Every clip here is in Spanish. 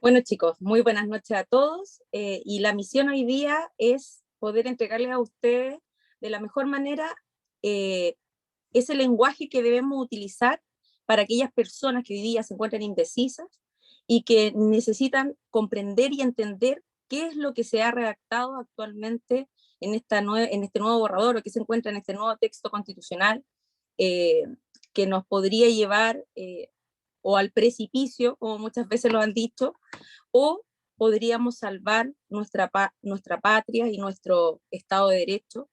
Bueno, chicos, muy buenas noches a todos, y la misión hoy día es poder entregarles a ustedes de la mejor manera ese lenguaje que debemos utilizar para aquellas personas que hoy día se encuentran indecisas y que necesitan comprender y entender qué es lo que se ha redactado actualmente en este nuevo borrador, o que se encuentra en este nuevo texto constitucional, eh, que nos podría llevar o al precipicio, como muchas veces lo han dicho, o podríamos salvar nuestra patria y nuestro Estado de Derecho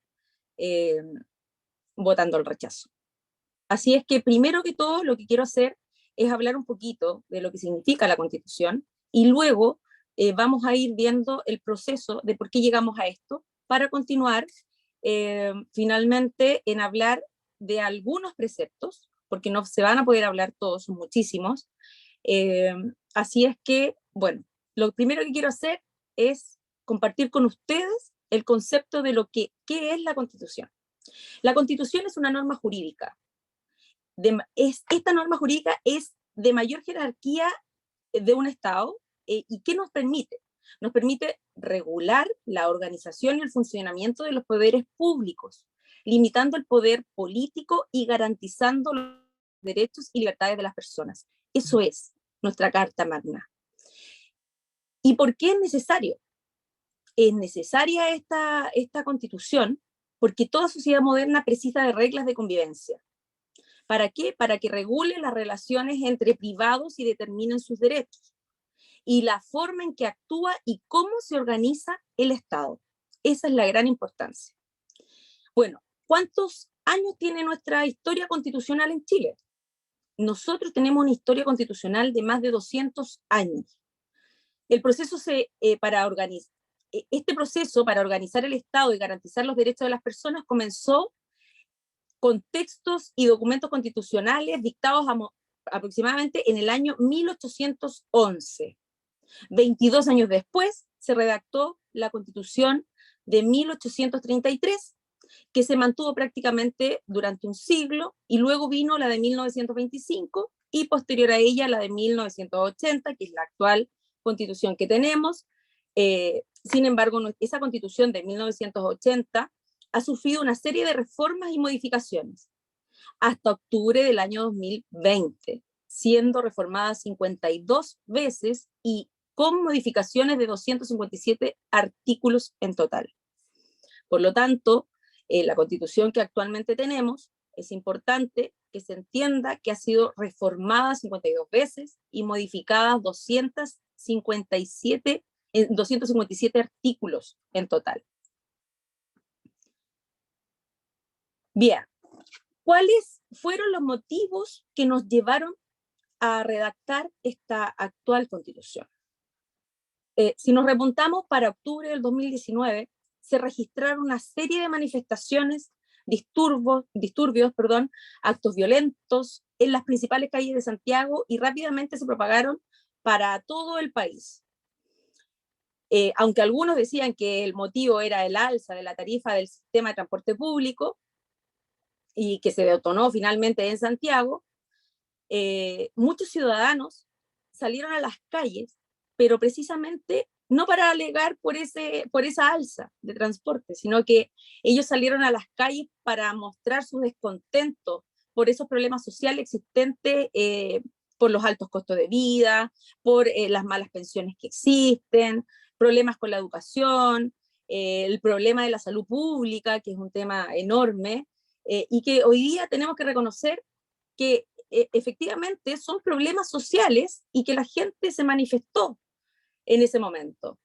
eh, votando el rechazo. Así es que primero que todo lo que quiero hacer es hablar un poquito de lo que significa la Constitución, y luego vamos a ir viendo el proceso de por qué llegamos a esto, para continuar finalmente en hablar de algunos preceptos, porque no se van a poder hablar todos, son muchísimos. Eh, Así es que, bueno, lo primero que quiero hacer es compartir con ustedes el concepto de qué es la Constitución. La Constitución es una norma jurídica. Esta norma jurídica es de mayor jerarquía de un Estado. ¿Y qué nos permite? Nos permite regular la organización y el funcionamiento de los poderes públicos, limitando el poder político y garantizando los derechos y libertades de las personas. Eso es nuestra Carta Magna. ¿Y por qué es necesario? Es necesaria esta Constitución porque toda sociedad moderna precisa de reglas de convivencia. ¿Para qué? Para que regule las relaciones entre privados y determinen sus derechos, y la forma en que actúa y cómo se organiza el Estado. Esa es la gran importancia. Bueno, ¿cuántos años tiene nuestra historia constitucional en Chile? Nosotros tenemos una historia constitucional de más de 200 años. El proceso este proceso para organizar el Estado y garantizar los derechos de las personas comenzó con textos y documentos constitucionales dictados aproximadamente en el año 1811. 22 años después se redactó la Constitución de 1833, que se mantuvo prácticamente durante un siglo, y luego vino la de 1925 y posterior a ella la de 1980, que es la actual Constitución que tenemos. Sin embargo, esa Constitución de 1980 ha sufrido una serie de reformas y modificaciones hasta octubre del año 2020, siendo reformada 52 veces y con modificaciones de 257 artículos en total. Por lo tanto, la Constitución que actualmente tenemos, es importante que se entienda que ha sido reformada 52 veces y modificada 257 artículos en total. Bien, ¿cuáles fueron los motivos que nos llevaron a redactar esta actual Constitución? Si nos remontamos para octubre del 2019, se registraron una serie de manifestaciones, disturbios, actos violentos en las principales calles de Santiago, y rápidamente se propagaron para todo el país. Aunque algunos decían que el motivo era el alza de la tarifa del sistema de transporte público y que se detonó finalmente en Santiago, muchos ciudadanos salieron a las calles, pero precisamente no para alegar por esa alza de transporte, sino que ellos salieron a las calles para mostrar su descontento por esos problemas sociales existentes, por los altos costos de vida, por las malas pensiones que existen, problemas con la educación, el problema de la salud pública, que es un tema enorme, y que hoy día tenemos que reconocer que efectivamente son problemas sociales y que la gente se manifestó en ese momento.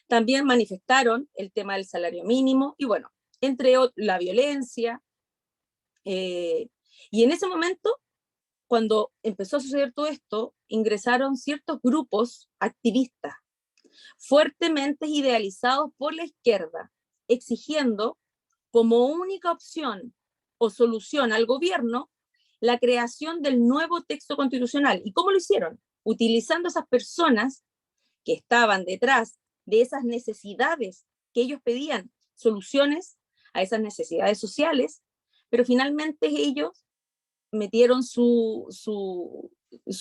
También manifestaron el tema del salario mínimo y, bueno, entre otros, la violencia. Y en ese momento, cuando empezó a suceder todo esto, ingresaron ciertos grupos activistas fuertemente idealizados por la izquierda, exigiendo como única opción o solución al gobierno la creación del nuevo texto constitucional. ¿Y cómo lo hicieron? Utilizando esas personas que estaban detrás de esas necesidades que ellos pedían, soluciones a esas necesidades sociales, pero finalmente ellos metieron su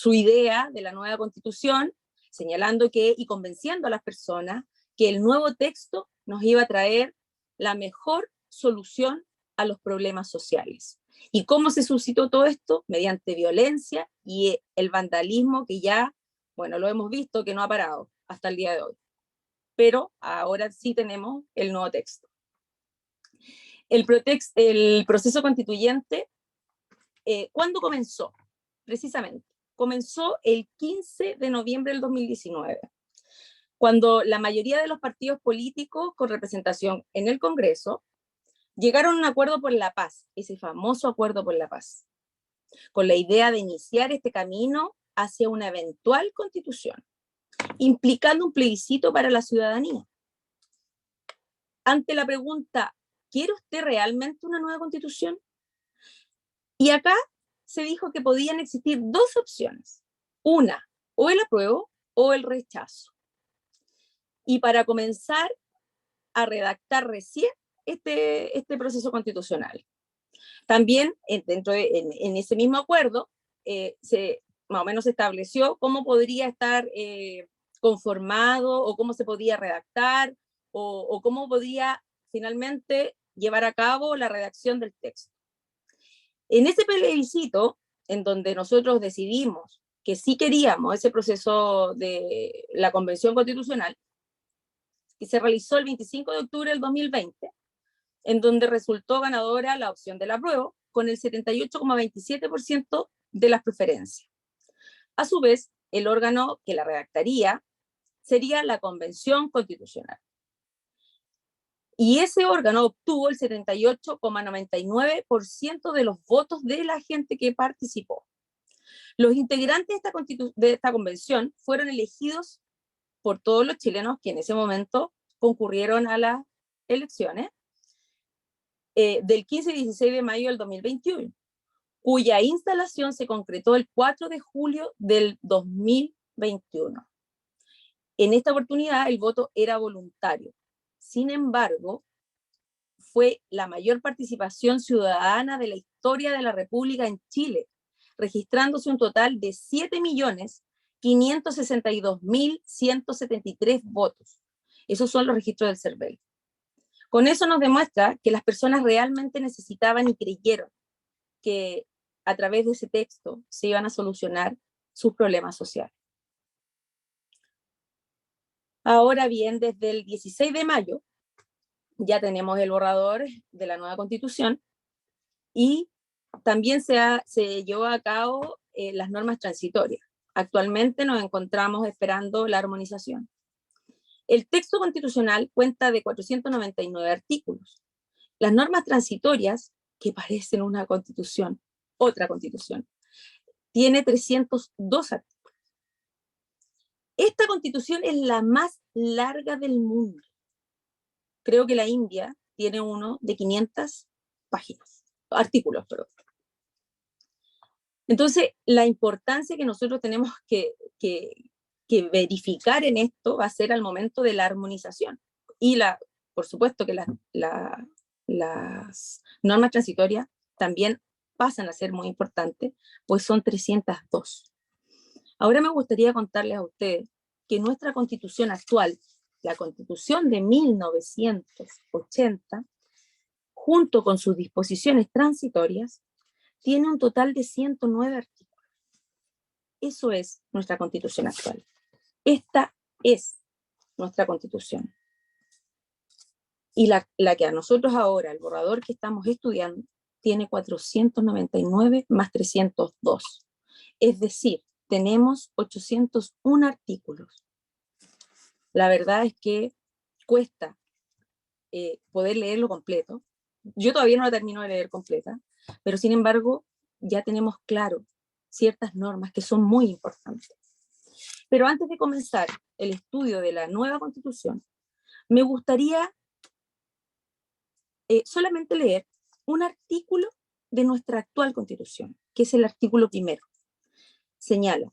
idea de la nueva Constitución, señalando que, y convenciendo a las personas, que el nuevo texto nos iba a traer la mejor solución a los problemas sociales. ¿Y cómo se suscitó todo esto? Mediante violencia y el vandalismo que ya, bueno, lo hemos visto que no ha parado hasta el día de hoy. Pero ahora sí tenemos el nuevo texto. El proceso constituyente, ¿cuándo comenzó? Precisamente, comenzó el 15 de noviembre del 2019, cuando la mayoría de los partidos políticos con representación en el Congreso llegaron a un acuerdo por la paz, ese famoso acuerdo por la paz, con la idea de iniciar este camino hacia una eventual constitución, implicando un plebiscito para la ciudadanía. Ante la pregunta, ¿quiere usted realmente una nueva constitución? Y acá se dijo que podían existir dos opciones. Una, o el apruebo o el rechazo. Y para comenzar a redactar recién este proceso constitucional. También en ese mismo acuerdo más o menos se estableció cómo podría estar conformado o cómo se podía redactar o cómo podría finalmente llevar a cabo la redacción del texto. En ese plebiscito, en donde nosotros decidimos que sí queríamos ese proceso de la Convención Constitucional, que se realizó el 25 de octubre del 2020, en donde resultó ganadora la opción del apruebo, con el 78,27% de las preferencias. A su vez, el órgano que la redactaría sería la Convención Constitucional. Y ese órgano obtuvo el 78,99% de los votos de la gente que participó. Los integrantes de esta convención fueron elegidos por todos los chilenos que en ese momento concurrieron a las elecciones del 15 y 16 de mayo del 2021, cuya instalación se concretó el 4 de julio del 2021. En esta oportunidad el voto era voluntario. Sin embargo, fue la mayor participación ciudadana de la historia de la República en Chile, registrándose un total de 7.562.173 votos. Esos son los registros del CERVEL. Con eso nos demuestra que las personas realmente necesitaban y creyeron que a través de ese texto se iban a solucionar sus problemas sociales. Ahora bien, desde el 16 de mayo ya tenemos el borrador de la nueva Constitución y también se llevó a cabo las normas transitorias. Actualmente nos encontramos esperando la armonización. El texto constitucional cuenta de 499 artículos. Las normas transitorias, que parecen una constitución, otra constitución, tiene 302 artículos. Esta constitución es la más larga del mundo. Creo que la India tiene uno de 500 artículos, perdón. Entonces, la importancia que nosotros tenemos que verificar en esto va a ser al momento de la armonización. Y por supuesto que las normas transitorias también pasan a ser muy importantes, pues son 302. Ahora me gustaría contarles a ustedes que nuestra constitución actual, la constitución de 1980, junto con sus disposiciones transitorias, tiene un total de 109 artículos. Eso es nuestra constitución actual. Esta es nuestra constitución. Y la que a nosotros ahora, el borrador que estamos estudiando, tiene 499 más 302. Es decir, tenemos 801 artículos. La verdad es que cuesta poder leerlo completo. Yo todavía no la termino de leer completa, pero sin embargo ya tenemos claro ciertas normas que son muy importantes. Pero antes de comenzar el estudio de la nueva Constitución, me gustaría solamente leer un artículo de nuestra actual Constitución, que es el artículo 1. Señala: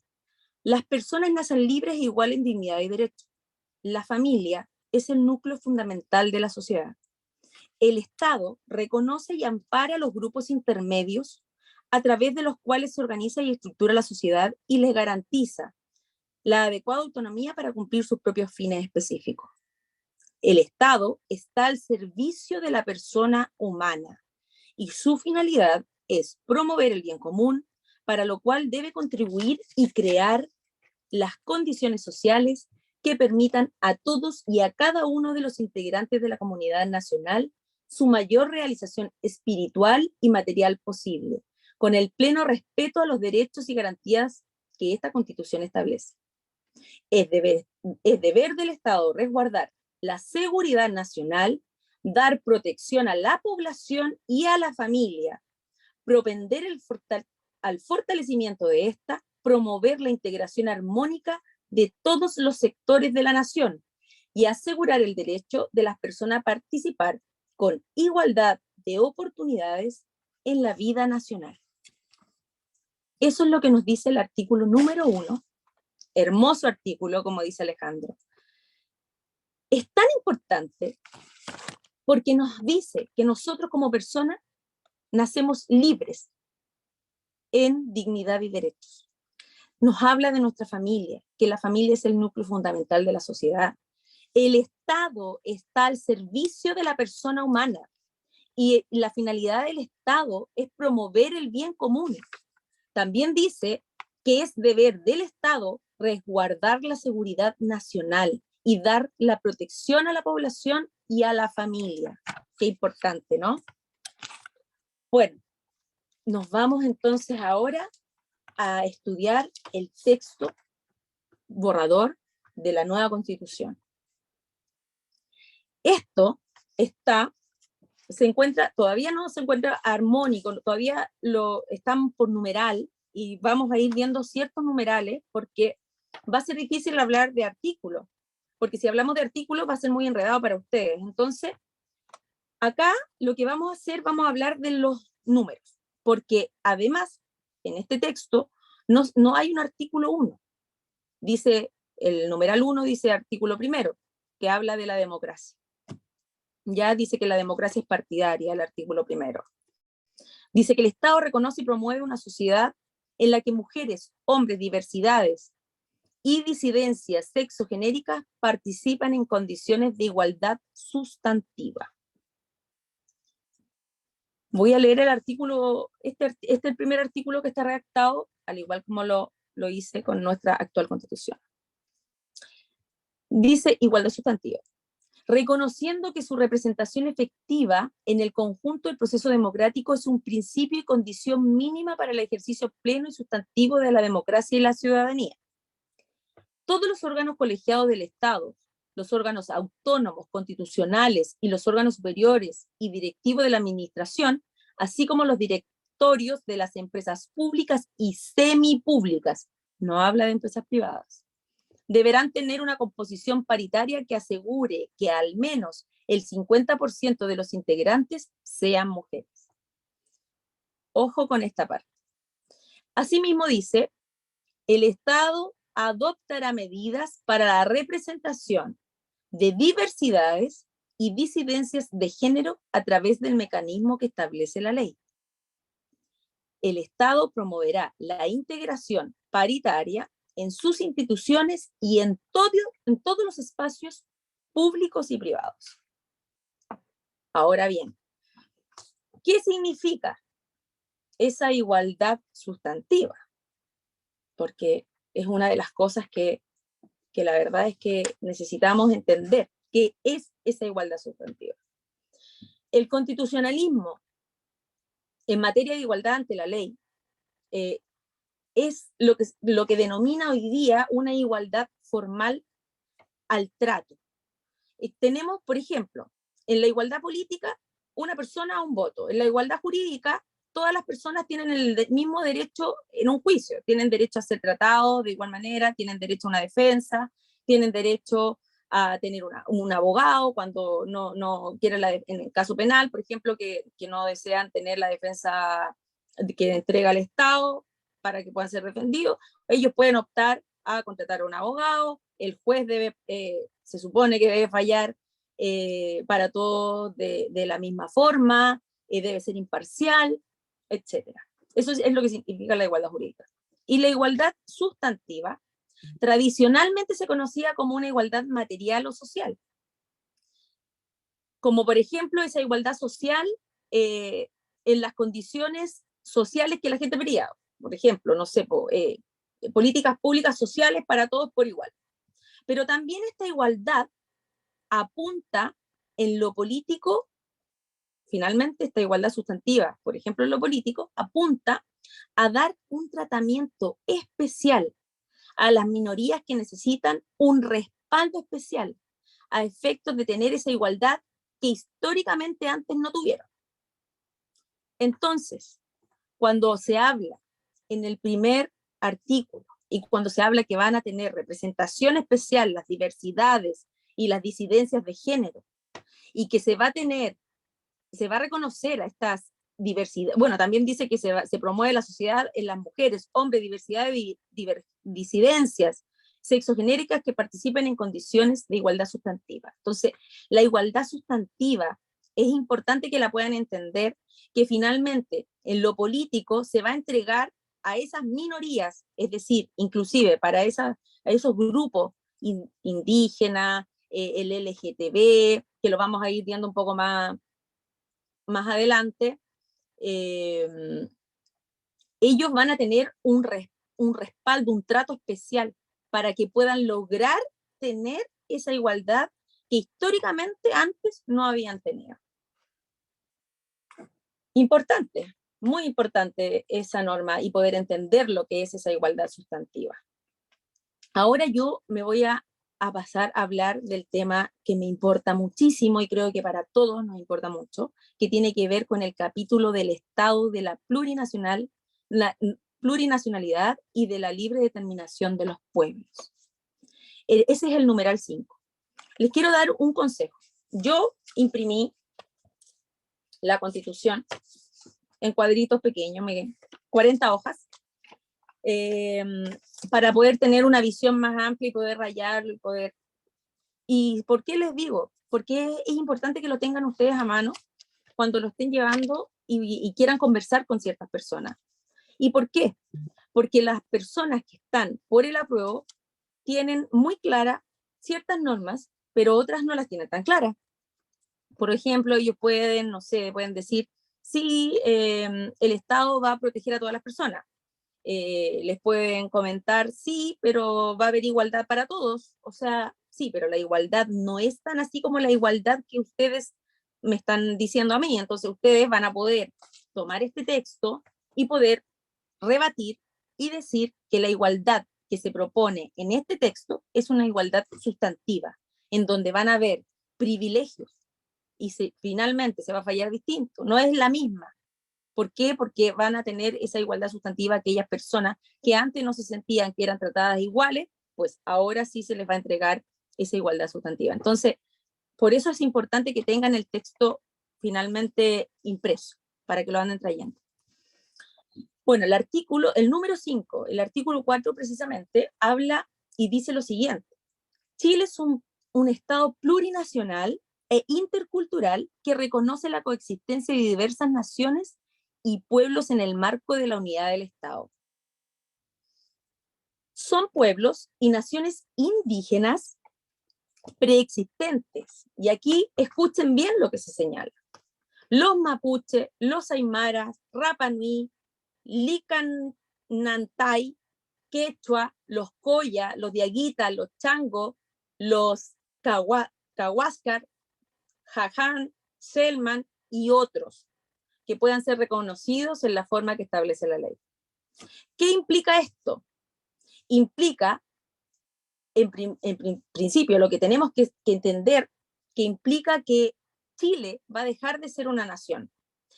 las personas nacen libres e iguales en dignidad y derechos. La familia es el núcleo fundamental de la sociedad. El Estado reconoce y ampara a los grupos intermedios a través de los cuales se organiza y estructura la sociedad y les garantiza la adecuada autonomía para cumplir sus propios fines específicos. El Estado está al servicio de la persona humana y su finalidad es promover el bien común, para lo cual debe contribuir y crear las condiciones sociales que permitan a todos y a cada uno de los integrantes de la comunidad nacional su mayor realización espiritual y material posible, con el pleno respeto a los derechos y garantías que esta Constitución establece. Es deber del Estado resguardar la seguridad nacional, dar protección a la población y a la familia, propender al fortalecimiento de esta, promover la integración armónica de todos los sectores de la nación y asegurar el derecho de las personas a participar con igualdad de oportunidades en la vida nacional. Eso es lo que nos dice el artículo número 1, hermoso artículo, como dice Alejandro. Es tan importante porque nos dice que nosotros como personas nacemos libres en dignidad y derechos. Nos habla de nuestra familia, que la familia es el núcleo fundamental de la sociedad. El Estado está al servicio de la persona humana y la finalidad del Estado es promover el bien común. También dice que es deber del Estado resguardar la seguridad nacional y dar la protección a la población y a la familia. Qué importante, ¿no? Bueno, nos vamos entonces ahora a estudiar el texto borrador de la nueva Constitución. Esto todavía no se encuentra armónico, todavía están por numeral y vamos a ir viendo ciertos numerales porque va a ser difícil hablar de artículos, porque si hablamos de artículos va a ser muy enredado para ustedes. Entonces, acá lo que vamos a hacer, vamos a hablar de los números, porque además en este texto no hay un artículo 1. Dice, el numeral 1 dice artículo primero, que habla de la democracia. Ya dice que la democracia es partidaria, el artículo primero. Dice que el Estado reconoce y promueve una sociedad en la que mujeres, hombres, diversidades y disidencias sexogenéricas participan en condiciones de igualdad sustantiva. Voy a leer el artículo, este es el primer artículo que está redactado, al igual como lo hice con nuestra actual Constitución. Dice igualdad sustantiva. Reconociendo que su representación efectiva en el conjunto del proceso democrático es un principio y condición mínima para el ejercicio pleno y sustantivo de la democracia y la ciudadanía. Todos los órganos colegiados del Estado, los órganos autónomos, constitucionales y los órganos superiores y directivos de la administración, así como los directorios de las empresas públicas y semipúblicas, no habla de empresas privadas, deberán tener una composición paritaria que asegure que al menos el 50% de los integrantes sean mujeres. Ojo con esta parte. Asimismo dice, el Estado adoptará medidas para la representación de diversidades y disidencias de género a través del mecanismo que establece la ley. El Estado promoverá la integración paritaria en sus instituciones y en todos los espacios públicos y privados. Ahora bien, ¿qué significa esa igualdad sustantiva? Porque es una de las cosas que la verdad es que necesitamos entender qué es esa igualdad sustantiva. El constitucionalismo en materia de igualdad ante la ley es lo que denomina hoy día una igualdad formal al trato. Tenemos, por ejemplo, en la igualdad política, una persona a un voto. En la igualdad jurídica, todas las personas tienen el mismo derecho en un juicio. Tienen derecho a ser tratados de igual manera, tienen derecho a una defensa, tienen derecho a tener un abogado cuando no quieren, en el caso penal, por ejemplo, que no desean tener la defensa que entrega el Estado para que puedan ser defendidos. Ellos pueden optar a contratar a un abogado, el juez se supone que debe fallar para todos de la misma forma, debe ser imparcial, etc. Eso es lo que significa la igualdad jurídica. Y la igualdad sustantiva Tradicionalmente se conocía como una igualdad material o social, como por ejemplo esa igualdad social en las condiciones sociales que la gente pedía. Por ejemplo, no sé, políticas públicas sociales para todos por igual. Pero también esta igualdad apunta en lo político, finalmente esta igualdad sustantiva, por ejemplo en lo político, apunta a dar un tratamiento especial a las minorías que necesitan un respaldo especial a efectos de tener esa igualdad que históricamente antes no tuvieron. Entonces, cuando se habla en el primer artículo y cuando se habla que van a tener representación especial las diversidades y las disidencias de género y que se va a reconocer a estas diversidades, bueno, también dice que se promueve la sociedad en las mujeres, hombres, diversidad de disidencias sexogenéricas que participen en condiciones de igualdad sustantiva. Entonces, la igualdad sustantiva es importante que la puedan entender, que finalmente en lo político se va a entregar a esas minorías, es decir, inclusive para a esos grupos indígenas, el LGTB, que lo vamos a ir viendo un poco más adelante, ellos van a tener un respaldo, un trato especial para que puedan lograr tener esa igualdad que históricamente antes no habían tenido. Importante, muy importante esa norma y poder entender lo que es esa igualdad sustantiva. Ahora yo me voy a pasar a hablar del tema que me importa muchísimo y creo que para todos nos importa mucho, que tiene que ver con el capítulo del Estado de la plurinacionalidad y de la libre determinación de los pueblos. Ese es el numeral 5. Les quiero dar un consejo. Yo imprimí la Constitución en cuadritos pequeños, 40 hojas, para poder tener una visión más amplia y poder rayarlo ¿Y por qué les digo? Porque es importante que lo tengan ustedes a mano cuando lo estén llevando y quieran conversar con ciertas personas. ¿Y por qué? Porque las personas que están por el apruebo tienen muy claras ciertas normas, pero otras no las tienen tan claras. Por ejemplo, ellos pueden, no sé, pueden decir, sí, el Estado va a proteger a todas las personas. Les pueden comentar, sí, pero va a haber igualdad para todos. O sea, sí, pero la igualdad no es tan así como la igualdad que ustedes me están diciendo a mí. Entonces ustedes van a poder tomar este texto y poder rebatir y decir que la igualdad que se propone en este texto es una igualdad sustantiva, en donde van a haber privilegios y finalmente se va a fallar distinto. No es la misma. ¿Por qué? Porque van a tener esa igualdad sustantiva aquellas personas que antes no se sentían que eran tratadas iguales, pues ahora sí se les va a entregar esa igualdad sustantiva. Entonces, por eso es importante que tengan el texto finalmente impreso, para que lo anden trayendo. Bueno, el número 5, el artículo 4 precisamente, habla y dice lo siguiente. Chile es un Estado plurinacional e intercultural que reconoce la coexistencia de diversas naciones y pueblos en el marco de la unidad del Estado. Son pueblos y naciones indígenas preexistentes. Y aquí escuchen bien lo que se señala. Los mapuche, los aymaras, Rapa Nui, Licanantay, quechua, los coya, los diaguita, los chango, los cahuáscar, jaján, selman y otros que puedan ser reconocidos en la forma que establece la ley. ¿Qué implica esto? Implica, en principio, lo que tenemos que entender, que implica que Chile va a dejar de ser una nación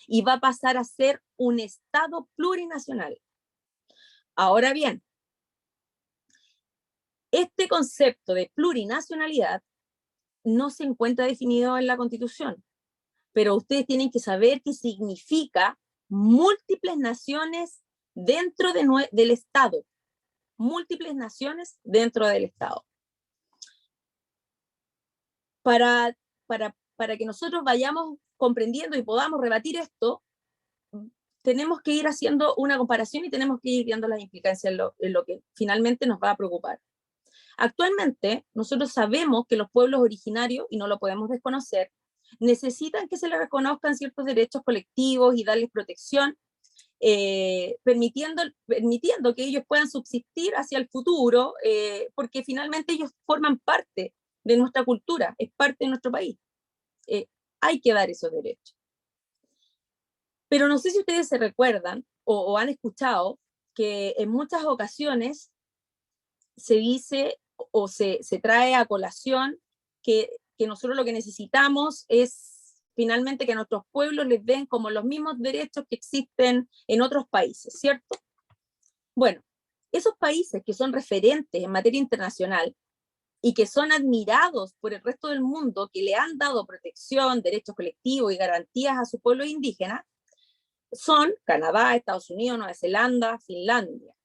y va a pasar a ser un Estado plurinacional. Ahora bien, este concepto de plurinacionalidad no se encuentra definido en la Constitución, pero ustedes tienen que saber qué significa múltiples naciones dentro del Estado. Múltiples naciones dentro del Estado. Para que nosotros vayamos comprendiendo y podamos rebatir esto, tenemos que ir haciendo una comparación y tenemos que ir viendo las implicancias en lo que finalmente nos va a preocupar. Actualmente, nosotros sabemos que los pueblos originarios, y no lo podemos desconocer, necesitan que se les reconozcan ciertos derechos colectivos y darles protección, permitiendo que ellos puedan subsistir hacia el futuro, porque finalmente ellos forman parte de nuestra cultura, es parte de nuestro país. Hay que dar esos derechos. Pero no sé si ustedes se recuerdan o han escuchado que en muchas ocasiones se dice o se trae a colación que nosotros lo que necesitamos es finalmente que a nuestros pueblos les den como los mismos derechos que existen en otros países, ¿cierto? Bueno, esos países que son referentes en materia internacional y que son admirados por el resto del mundo, que le han dado protección, derechos colectivos y garantías a su pueblo indígena, son Canadá, Estados Unidos, Nueva Zelanda, Finlandia.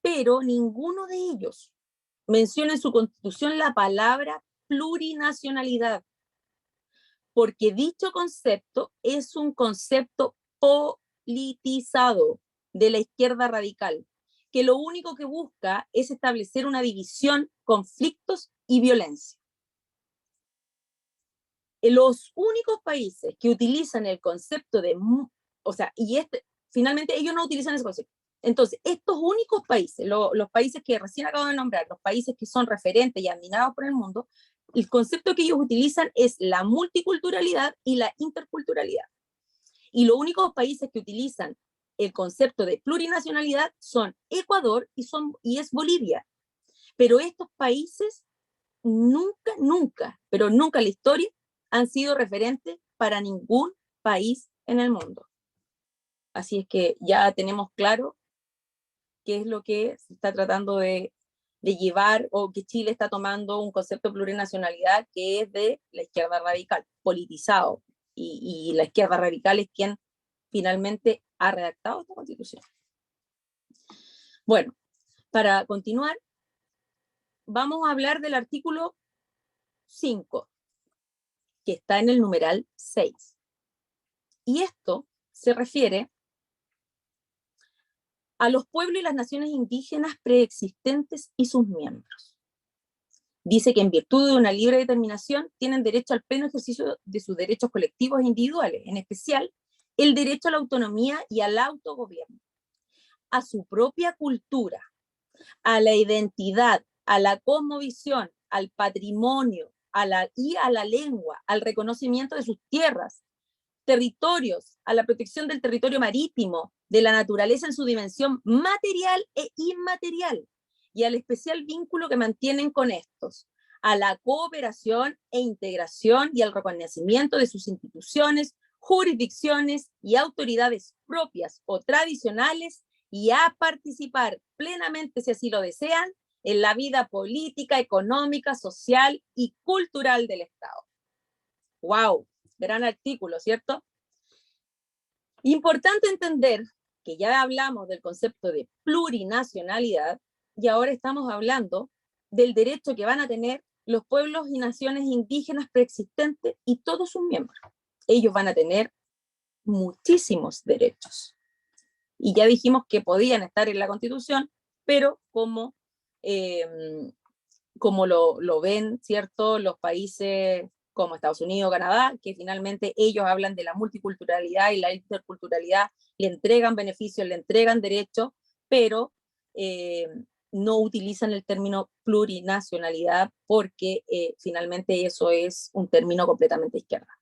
Pero ninguno de ellos menciona en su constitución la palabra plurinacionalidad, porque dicho concepto es un concepto politizado de la izquierda radical, que lo único que busca es establecer una división, conflictos y violencia. Los únicos países que utilizan el concepto de, o sea, finalmente ellos no utilizan ese concepto. Entonces, estos únicos países, los países que recién acabo de nombrar, los países que son referentes y admirados por el mundo, el concepto que ellos utilizan es la multiculturalidad y la interculturalidad. Y los únicos países que utilizan el concepto de plurinacionalidad son Ecuador y es Bolivia. Pero estos países nunca, pero nunca en la historia han sido referentes para ningún país en el mundo. Así es que ya tenemos claro qué es lo que se está tratando de llevar, o que Chile está tomando un concepto de plurinacionalidad que es de la izquierda radical, politizado, y la izquierda radical es quien finalmente ha redactado esta constitución. Bueno, para continuar, vamos a hablar del artículo 5, que está en el numeral 6. Y esto se refiere a los pueblos y las naciones indígenas preexistentes y sus miembros. Dice que en virtud de una libre determinación tienen derecho al pleno ejercicio de sus derechos colectivos e individuales, en especial el derecho a la autonomía y al autogobierno, a su propia cultura, a la identidad, a la cosmovisión, al patrimonio, y a la lengua, al reconocimiento de sus tierras, territorios, a la protección del territorio marítimo, de la naturaleza en su dimensión material e inmaterial, y al especial vínculo que mantienen con estos, a la cooperación e integración y al reconocimiento de sus instituciones, jurisdicciones y autoridades propias o tradicionales, y a participar plenamente, si así lo desean, en la vida política, económica, social y cultural del Estado. ¡Wow! Gran artículo, ¿cierto? Importante entender que ya hablamos del concepto de plurinacionalidad y ahora estamos hablando del derecho que van a tener los pueblos y naciones indígenas preexistentes y todos sus miembros. Ellos van a tener muchísimos derechos. Y ya dijimos que podían estar en la Constitución, pero como lo ven, ¿cierto?, los países como Estados Unidos, Canadá, que finalmente ellos hablan de la multiculturalidad y la interculturalidad, le entregan beneficios, le entregan derechos, pero no utilizan el término plurinacionalidad porque finalmente eso es un término completamente izquierda.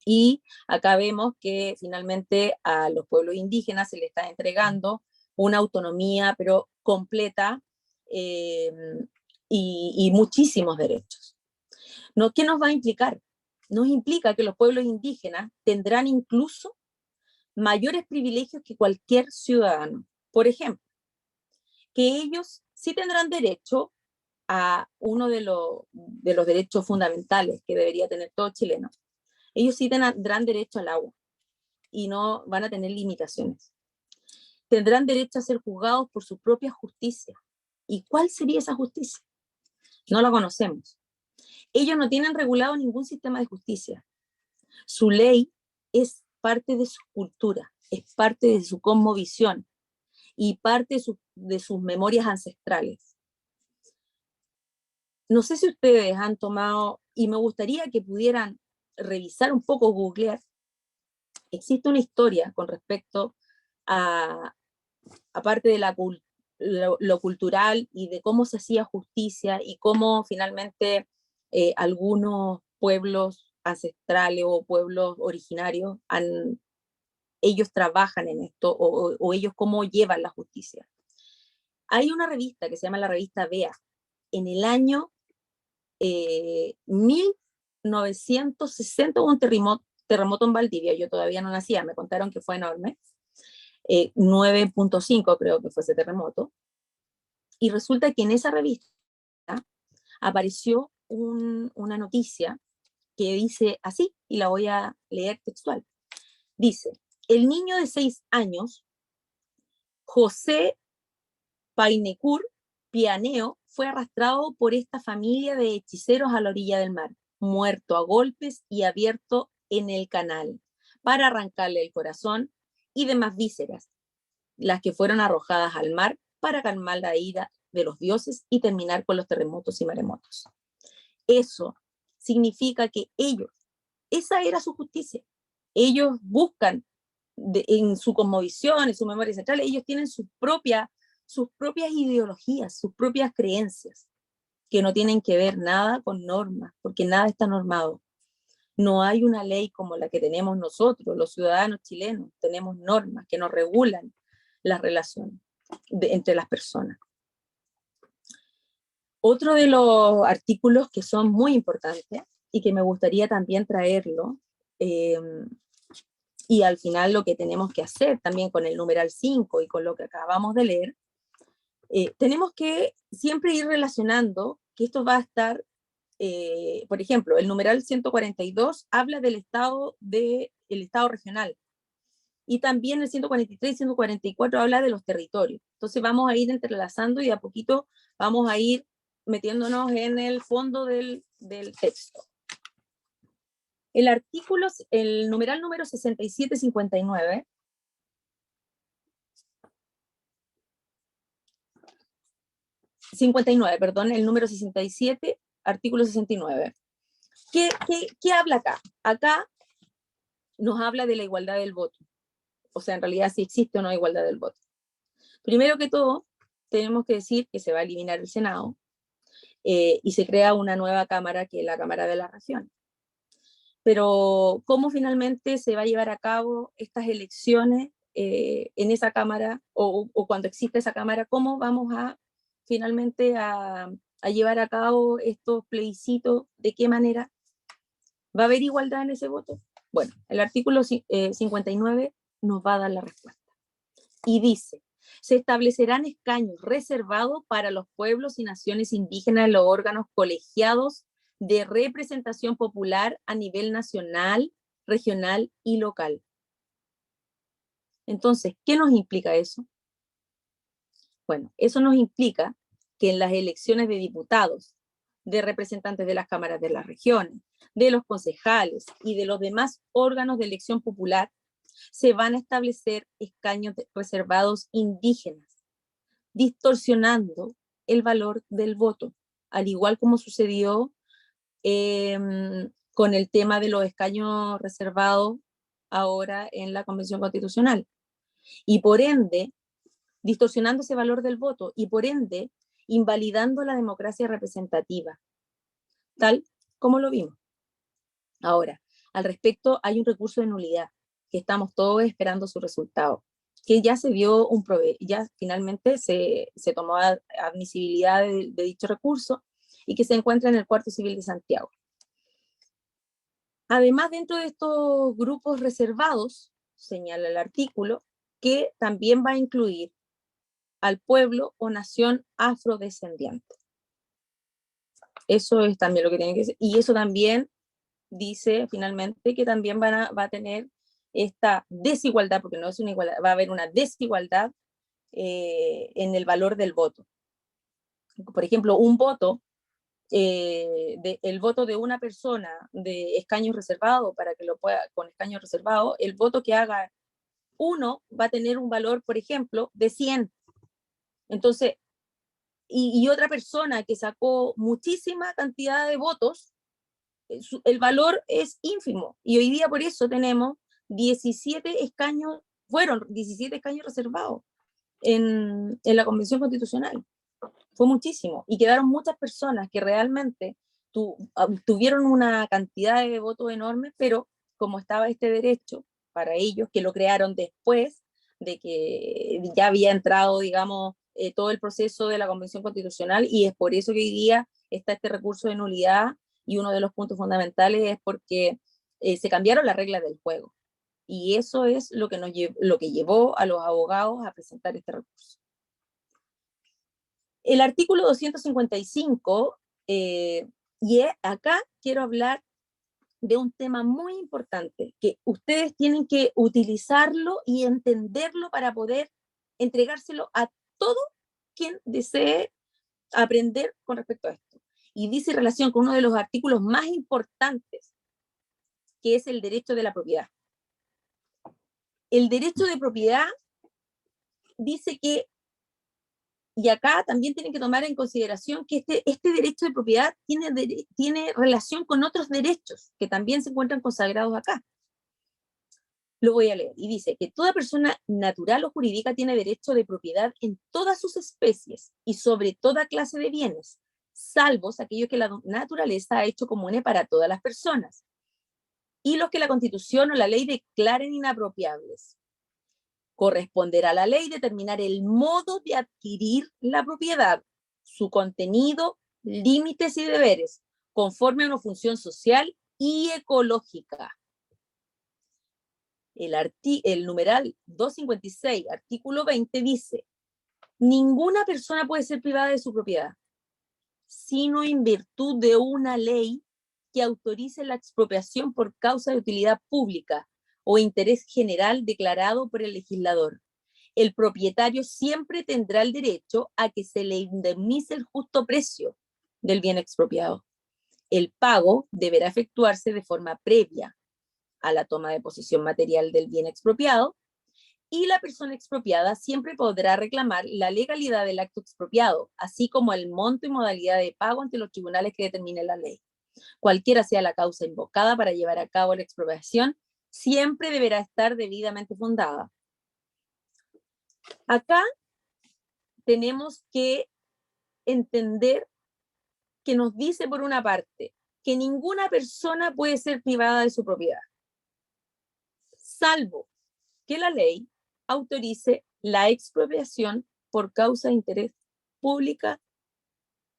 Y acá vemos que finalmente a los pueblos indígenas se les está entregando una autonomía, pero completa, y muchísimos derechos. ¿Qué nos va a implicar? Nos implica que los pueblos indígenas tendrán incluso mayores privilegios que cualquier ciudadano. Por ejemplo, que ellos sí tendrán derecho a uno de los derechos fundamentales que debería tener todo chileno. Ellos sí tendrán derecho al agua y no van a tener limitaciones. Tendrán derecho a ser juzgados por su propia justicia. ¿Y cuál sería esa justicia? No la conocemos. Ellos no tienen regulado ningún sistema de justicia. Su ley es parte de su cultura, es parte de su cosmovisión y parte de sus memorias ancestrales. no sé si ustedes han tomado, y me gustaría que pudieran revisar un poco, googlear, existe una historia con respecto a, aparte de lo cultural y de cómo se hacía justicia y cómo finalmente algunos pueblos ancestrales o pueblos originarios ellos trabajan en esto o ellos cómo llevan la justicia. Hay una revista que se llama la revista Vea. En el año 1960 hubo un terremoto en Valdivia, yo todavía no nacía, me contaron que fue enorme, 9.5 creo que fue ese terremoto, y resulta que en esa revista apareció una noticia que dice así, y la voy a leer textual. Dice, el niño de 6 años, José Painecur Pianeo, fue arrastrado por esta familia de hechiceros a la orilla del mar, muerto a golpes y abierto en el canal, para arrancarle el corazón y demás vísceras, las que fueron arrojadas al mar para calmar la ira de los dioses y terminar con los terremotos y maremotos. Eso significa que ellos, esa era su justicia. Ellos buscan en su cosmovisión, en su memoria central, ellos tienen sus propias ideologías, sus propias creencias, que no tienen que ver nada con normas, porque nada está normado. No hay una ley como la que tenemos nosotros, los ciudadanos chilenos, tenemos normas que nos regulan las relaciones entre las personas. Otro de los artículos que son muy importantes y que me gustaría también traerlo, y al final lo que tenemos que hacer también con el numeral 5 y con lo que acabamos de leer, tenemos que siempre ir relacionando que esto va a estar, por ejemplo, el numeral 142 habla del estado regional, y también el 143 y 144 habla de los territorios. Entonces vamos a ir entrelazando y a poquito vamos a ir metiéndonos en el fondo del texto. El numeral número 6759 59, perdón, el número 67, artículo 69. ¿Qué habla acá? Acá nos habla de la igualdad del voto. O sea, en realidad si existe o no igualdad del voto. Primero que todo, tenemos que decir que se va a eliminar el Senado y se crea una nueva cámara, que es la Cámara de la Región. Pero ¿cómo finalmente se va a llevar a cabo estas elecciones en esa cámara o cuando existe esa cámara? ¿Cómo vamos a finalmente a llevar a cabo estos plebiscitos? ¿De qué manera? ¿Va a haber igualdad en ese voto? Bueno, el artículo 59 nos va a dar la respuesta. Y dice, se establecerán escaños reservados para los pueblos y naciones indígenas en los órganos colegiados de representación popular a nivel nacional, regional y local. Entonces, ¿qué nos implica eso? Bueno, eso nos implica que en las elecciones de diputados, de representantes de las cámaras de las regiones, de los concejales y de los demás órganos de elección popular, se van a establecer escaños reservados indígenas, distorsionando el valor del voto, al igual como sucedió con el tema de los escaños reservados ahora en la Convención Constitucional. Y por ende, distorsionando ese valor del voto y por ende, invalidando la democracia representativa, tal como lo vimos. Ahora, al respecto, hay un recurso de nulidad que estamos todos esperando su resultado, que ya se dio ya finalmente se tomó admisibilidad de dicho recurso y que se encuentra en el Cuarto Civil de Santiago. Además, dentro de estos grupos reservados, señala el artículo, que también va a incluir al pueblo o nación afrodescendiente. Eso es también lo que tiene que ser, y eso también dice finalmente que también va a tener esta desigualdad, porque no es una igualdad, va a haber una desigualdad en el valor del voto. Por ejemplo, un voto, el voto de una persona de escaños reservados, para que lo pueda, con escaños reservados, el voto que haga uno va a tener un valor, por ejemplo, de 100. Entonces, y otra persona que sacó muchísima cantidad de votos, el valor es ínfimo. Y hoy día por eso tenemos 17 escaños, fueron 17 escaños reservados en la Convención Constitucional. Fue muchísimo. Y quedaron muchas personas que realmente tuvieron una cantidad de votos enormes, pero como estaba este derecho para ellos, que lo crearon después de que ya había entrado, digamos, todo el proceso de la Convención Constitucional, y es por eso que hoy día está este recurso de nulidad, y uno de los puntos fundamentales es porque se cambiaron las reglas del juego. Y eso es lo que, lo que llevó a los abogados a presentar este recurso. El artículo 255, y acá quiero hablar de un tema muy importante, que ustedes tienen que utilizarlo y entenderlo para poder entregárselo a todo quien desee aprender con respecto a esto. Y dice relación con uno de los artículos más importantes, que es el derecho de la propiedad. El derecho de propiedad dice que, y acá también tienen que tomar en consideración que este derecho de propiedad tiene relación con otros derechos que también se encuentran consagrados acá. Lo voy a leer, y dice que toda persona natural o jurídica tiene derecho de propiedad en todas sus especies y sobre toda clase de bienes, salvos aquellos que la naturaleza ha hecho comunes para todas las personas, y los que la Constitución o la ley declaren inapropiables. Corresponderá a la ley determinar el modo de adquirir la propiedad, su contenido, límites y deberes, conforme a una función social y ecológica. El numeral 256, artículo 20, dice: ninguna persona puede ser privada de su propiedad, sino en virtud de una ley que autorice la expropiación por causa de utilidad pública o interés general declarado por el legislador. El propietario siempre tendrá el derecho a que se le indemnice el justo precio del bien expropiado. El pago deberá efectuarse de forma previa a la toma de posesión material del bien expropiado, y la persona expropiada siempre podrá reclamar la legalidad del acto expropiado, así como el monto y modalidad de pago ante los tribunales que determine la ley. Cualquiera sea la causa invocada para llevar a cabo la expropiación, siempre deberá estar debidamente fundada. Acá tenemos que entender que nos dice, por una parte, que ninguna persona puede ser privada de su propiedad, salvo que la ley autorice la expropiación por causa de interés pública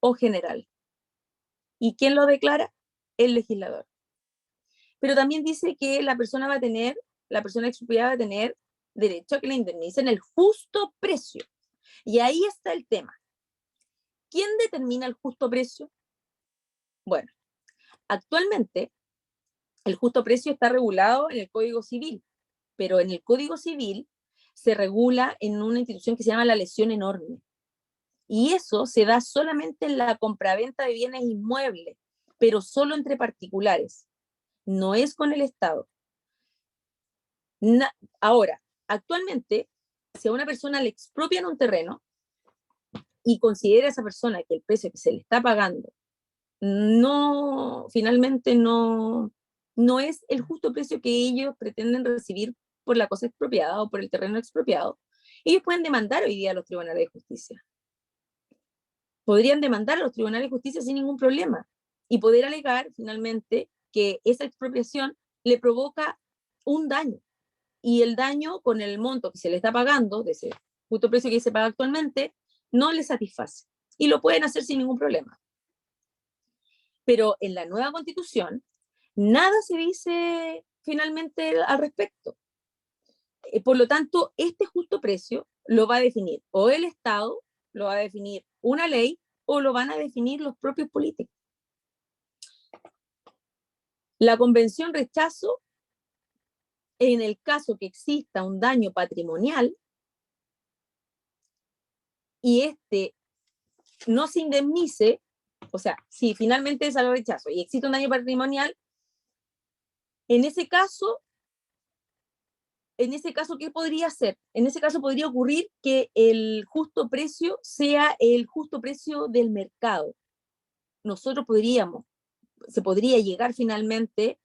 o general. ¿Y quién lo declara? El legislador. Pero también dice que la persona expropiada va a tener derecho a que le indemnicen el justo precio. Y ahí está el tema. ¿Quién determina el justo precio? Bueno, actualmente el justo precio está regulado en el Código Civil, pero en el Código Civil se regula en una institución que se llama la lesión enorme. Y eso se da solamente en la compraventa de bienes inmuebles, pero solo entre particulares. No es con el Estado. Ahora, actualmente, si a una persona le expropian un terreno y considera a esa persona que el precio que se le está pagando finalmente no es el justo precio que ellos pretenden recibir por la cosa expropiada o por el terreno expropiado, ellos pueden demandar hoy día a los tribunales de justicia. Podrían demandar a los tribunales de justicia sin ningún problema y poder alegar finalmente que esa expropiación le provoca un daño, y el daño con el monto que se le está pagando, de ese justo precio que se paga actualmente, no le satisface, y lo pueden hacer sin ningún problema. Pero en la nueva Constitución nada se dice finalmente al respecto. Por lo tanto, este justo precio lo va a definir o el Estado, lo va a definir una ley, o lo van a definir los propios políticos. La convención rechazo, en el caso que exista un daño patrimonial y este no se indemnice, o sea, si finalmente es algo rechazo y existe un daño patrimonial, en ese caso en ese caso, ¿qué podría ser? En ese caso podría ocurrir que el justo precio sea el justo precio del mercado. Nosotros se podría llegar finalmente,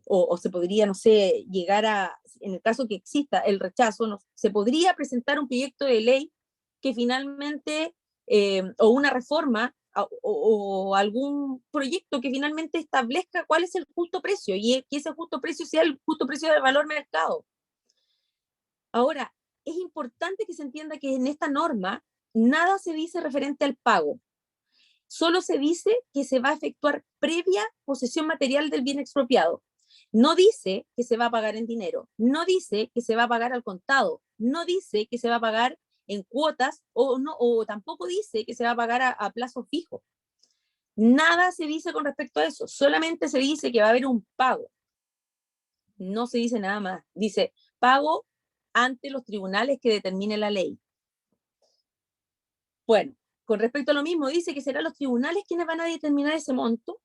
o se podría, no sé, llegar a, en el caso que exista el rechazo, no, se podría presentar un proyecto de ley que finalmente, o una reforma, o algún proyecto que finalmente establezca cuál es el justo precio, y que ese justo precio sea el justo precio del valor mercado. Ahora, es importante que se entienda que en esta norma nada se dice referente al pago. Solo se dice que se va a efectuar previa posesión material del bien expropiado. No dice que se va a pagar en dinero, no dice que se va a pagar al contado, no dice que se va a pagar en cuotas, o tampoco dice que se va a pagar a plazo fijo. Nada se dice con respecto a eso, solamente se dice que va a haber un pago. No se dice nada más. Dice pago ante los tribunales que determine la ley. Bueno, con respecto a lo mismo, dice que serán los tribunales quienes van a determinar ese monto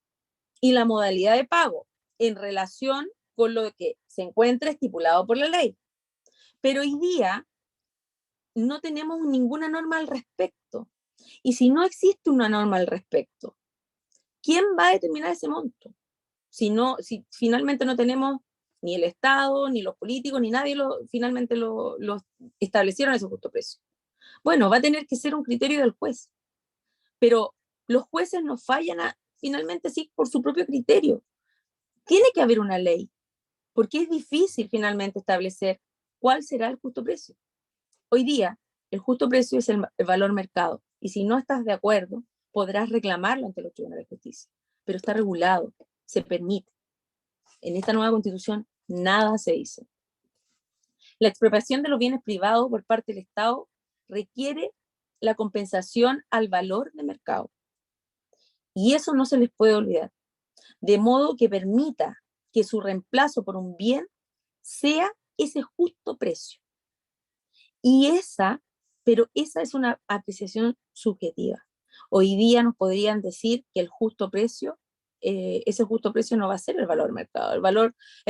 y la modalidad de pago en relación con lo que se encuentra estipulado por la ley. Pero hoy día no tenemos ninguna norma al respecto. Y si no existe una norma al respecto, ¿quién va a determinar ese monto? Si finalmente no tenemos ni el Estado, ni los políticos, ni nadie finalmente lo establecieron ese justo precio. Bueno, va a tener que ser un criterio del juez. Pero los jueces no fallan finalmente sí por su propio criterio. Tiene que haber una ley, porque es difícil finalmente establecer cuál será el justo precio. Hoy día, el justo precio es el valor mercado, y si no estás de acuerdo, podrás reclamarlo ante los tribunales de justicia, pero está regulado, se permite. En esta nueva constitución nada se dice. La expropiación de los bienes privados por parte del Estado requiere la compensación al valor de mercado. Y eso no se les puede olvidar. De modo que permita que su reemplazo por un bien sea ese justo precio. Pero esa es una apreciación subjetiva. Hoy día nos podrían decir que el justo precio, ese justo precio no va a ser el valor mercado. El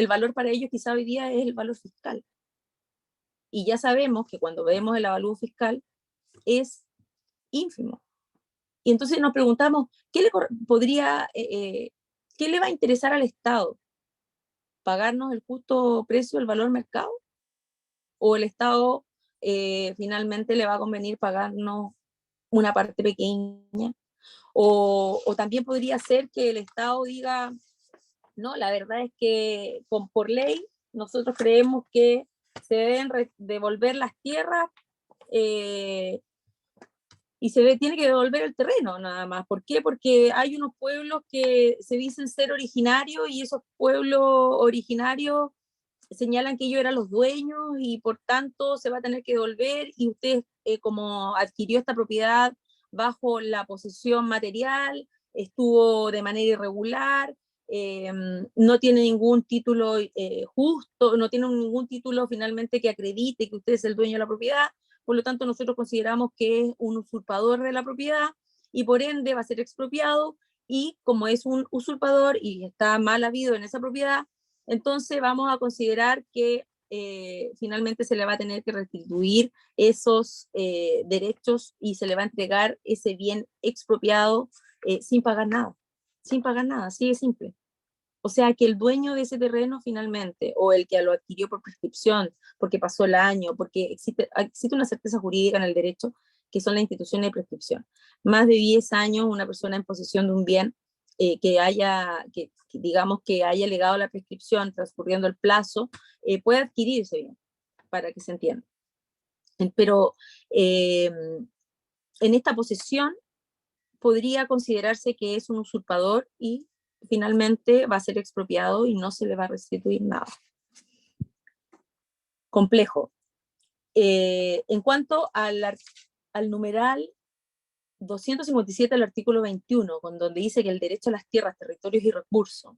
valor para ellos quizá hoy día es el valor fiscal. Y ya sabemos que cuando vemos el avalúo fiscal es ínfimo. Y entonces nos preguntamos, ¿qué le va a interesar al Estado? ¿Pagarnos el justo precio del valor mercado? ¿O el Estado finalmente le va a convenir pagarnos una parte pequeña? O también podría ser que el Estado diga, no, la verdad es que por ley nosotros creemos que se deben devolver las tierras, y tiene que devolver el terreno nada más. ¿Por qué? Porque hay unos pueblos que se dicen ser originarios, y esos pueblos originarios señalan que ellos eran los dueños y por tanto se va a tener que devolver, y usted como adquirió esta propiedad bajo la posesión material, estuvo de manera irregular, no tiene ningún título justo, no tiene ningún título finalmente que acredite que usted es el dueño de la propiedad. Por lo tanto, nosotros consideramos que es un usurpador de la propiedad y por ende va a ser expropiado, y como es un usurpador y está mal habido en esa propiedad, entonces vamos a considerar que finalmente se le va a tener que restituir esos derechos y se le va a entregar ese bien expropiado sin pagar nada, así de simple. O sea que el dueño de ese terreno finalmente, o el que lo adquirió por prescripción, porque pasó el año, porque existe una certeza jurídica en el derecho, que son las instituciones de prescripción. Más de 10 años una persona en posesión de un bien que digamos que haya legado la prescripción transcurriendo el plazo, puede adquirir ese bien, para que se entienda. Pero en esta posesión podría considerarse que es un usurpador y finalmente va a ser expropiado y no se le va a restituir nada. Complejo. En cuanto al numeral 257 del artículo 21, con donde dice que el derecho a las tierras, territorios y recursos,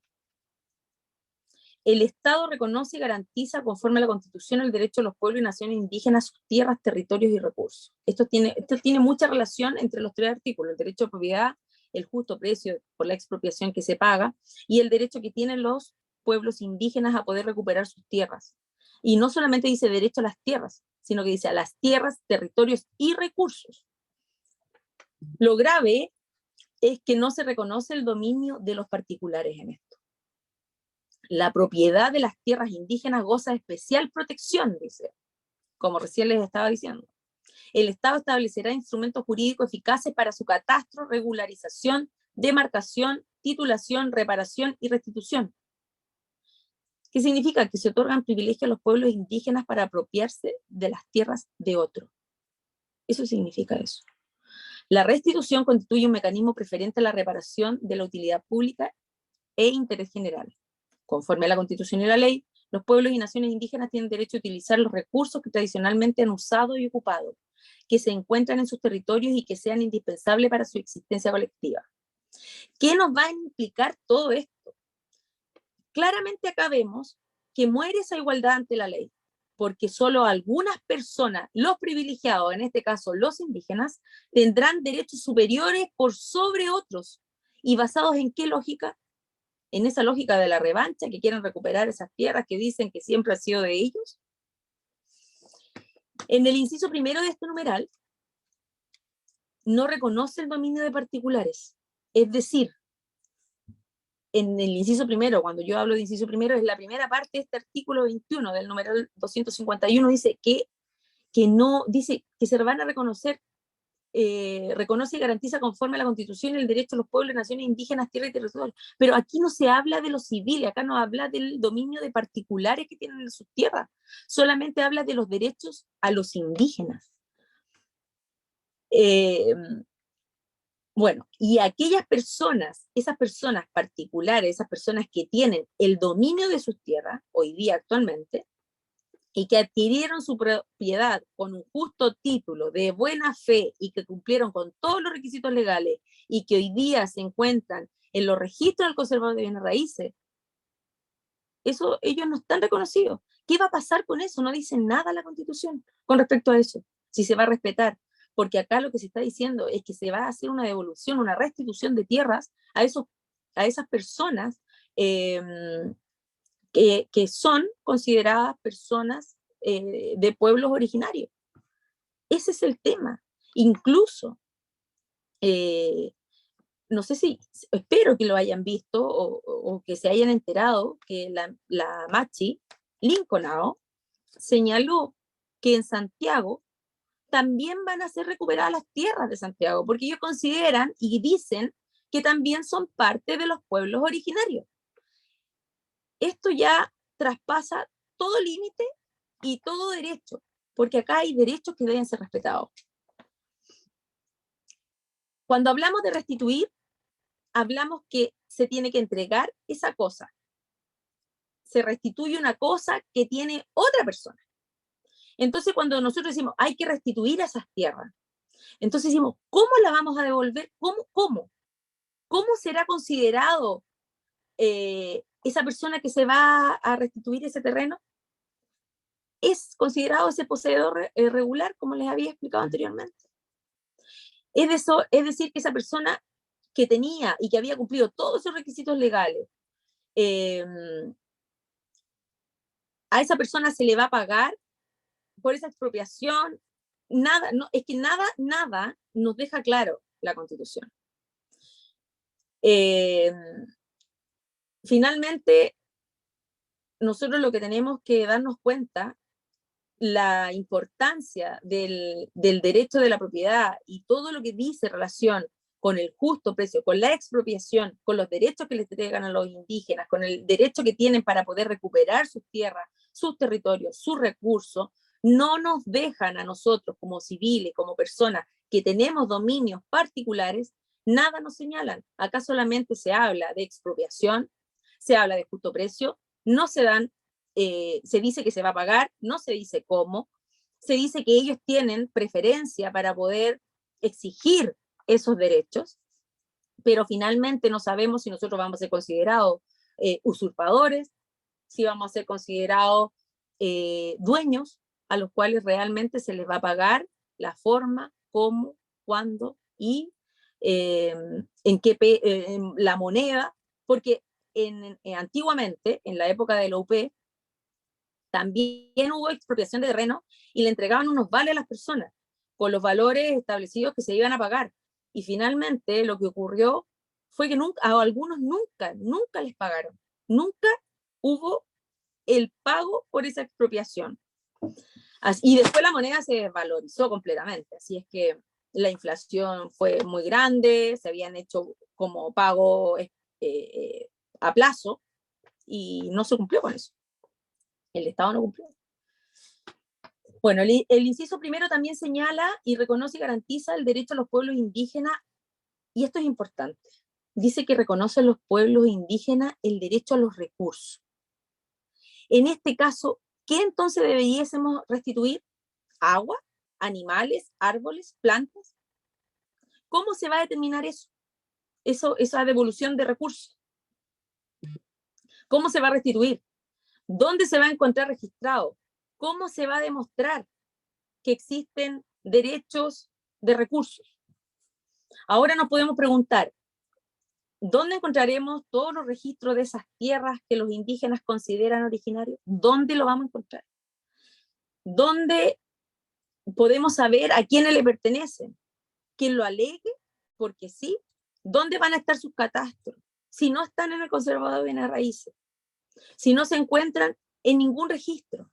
el Estado reconoce y garantiza conforme a la Constitución el derecho de los pueblos y naciones indígenas a sus tierras, territorios y recursos. Esto tiene mucha relación entre los tres artículos: el derecho a propiedad, el justo precio por la expropiación que se paga, y el derecho que tienen los pueblos indígenas a poder recuperar sus tierras. Y no solamente dice derecho a las tierras, sino que dice a las tierras, territorios y recursos. Lo grave es que no se reconoce el dominio de los particulares en esto. La propiedad de las tierras indígenas goza de especial protección, dice, como recién les estaba diciendo. El Estado establecerá instrumentos jurídicos eficaces para su catastro, regularización, demarcación, titulación, reparación y restitución. ¿Qué significa? Que se otorgan privilegios a los pueblos indígenas para apropiarse de las tierras de otro. Eso significa eso. La restitución constituye un mecanismo preferente a la reparación de la utilidad pública e interés general. Conforme a la Constitución y la ley, los pueblos y naciones indígenas tienen derecho a utilizar los recursos que tradicionalmente han usado y ocupado, que se encuentran en sus territorios y que sean indispensables para su existencia colectiva. ¿Qué nos va a implicar todo esto? Claramente acá vemos que muere esa igualdad ante la ley, porque solo algunas personas, los privilegiados, en este caso los indígenas, tendrán derechos superiores por sobre otros. ¿Y basados en qué lógica? En esa lógica de la revancha, que quieren recuperar esas tierras que dicen que siempre ha sido de ellos. En el inciso primero de este numeral, no reconoce el dominio de particulares. Es decir, en el inciso primero, cuando yo hablo de inciso primero, es la primera parte de este artículo 21 del numeral 251, dice que no, dice que se van a reconocer, reconoce y garantiza conforme a la Constitución el derecho a los pueblos y naciones indígenas, tierra y territorio. Pero aquí no se habla de los civiles, acá no habla del dominio de particulares que tienen en sus tierras, solamente habla de los derechos a los indígenas. Bueno, y aquellas personas, esas personas particulares, esas personas que tienen el dominio de sus tierras, hoy día actualmente, y que adquirieron su propiedad con un justo título de buena fe y que cumplieron con todos los requisitos legales y que hoy día se encuentran en los registros del conservador de bienes raíces, eso ellos no están reconocidos. ¿Qué va a pasar con eso? No dice nada la Constitución con respecto a eso, si se va a respetar. Porque acá lo que se está diciendo es que se va a hacer una devolución, una restitución de tierras a esas personas que son consideradas personas de pueblos originarios. Ese es el tema. Incluso, no sé si, espero que lo hayan visto o que se hayan enterado que la Machi Lincolnao señaló que en Santiago también van a ser recuperadas las tierras de Santiago, porque ellos consideran y dicen que también son parte de los pueblos originarios. Esto ya traspasa todo límite y todo derecho, porque acá hay derechos que deben ser respetados. Cuando hablamos de restituir, hablamos que se tiene que entregar esa cosa. Se restituye una cosa que tiene otra persona. Entonces, cuando nosotros decimos, hay que restituir esas tierras, entonces decimos, ¿cómo la vamos a devolver? ¿Cómo será considerado esa persona que se va a restituir ese terreno? Es considerado ese poseedor regular, como les había explicado anteriormente. Es decir, que esa persona que tenía y que había cumplido todos esos requisitos legales, a esa persona se le va a pagar por esa expropiación. Nada, no, es que nada nos deja claro la Constitución. Finalmente, nosotros lo que tenemos que darnos cuenta, la importancia del derecho de la propiedad y todo lo que dice en relación con el justo precio, con la expropiación, con los derechos que les entregan a los indígenas, con el derecho que tienen para poder recuperar sus tierras, sus territorios, sus recursos, no nos dejan a nosotros como civiles, como personas que tenemos dominios particulares, nada nos señalan. Acá solamente se habla de expropiación, se habla de justo precio, no se dan, se dice que se va a pagar, no se dice cómo, se dice que ellos tienen preferencia para poder exigir esos derechos, pero finalmente no sabemos si nosotros vamos a ser considerados usurpadores, si vamos a ser considerados dueños a los cuales realmente se les va a pagar la forma, cómo, cuándo y en la moneda, porque antiguamente, en la época de la UP, también hubo expropiación de terreno y le entregaban unos vales a las personas con los valores establecidos que se iban a pagar. Y finalmente lo que ocurrió fue que a algunos nunca les pagaron. Nunca hubo el pago por esa expropiación. Y después la moneda se desvalorizó completamente. Así es que la inflación fue muy grande, se habían hecho como pago a plazo y no se cumplió con eso. El Estado no cumplió. Bueno, el inciso primero también señala y reconoce y garantiza el derecho a los pueblos indígenas, y esto es importante. Dice que reconoce a los pueblos indígenas el derecho a los recursos. En este caso, ¿qué entonces deberíamos restituir? ¿Agua? ¿Animales? ¿Árboles? ¿Plantas? ¿Cómo se va a determinar eso? Esa devolución de recursos. ¿Cómo se va a restituir? ¿Dónde se va a encontrar registrado? ¿Cómo se va a demostrar que existen derechos de recursos? Ahora nos podemos preguntar, ¿dónde encontraremos todos los registros de esas tierras que los indígenas consideran originarios? ¿Dónde lo vamos a encontrar? ¿Dónde podemos saber a quiénes le pertenecen? ¿Quién lo alegue? Porque sí. ¿Dónde van a estar sus catastros? Si no están en el conservador de bienes raíces, si no se encuentran en ningún registro,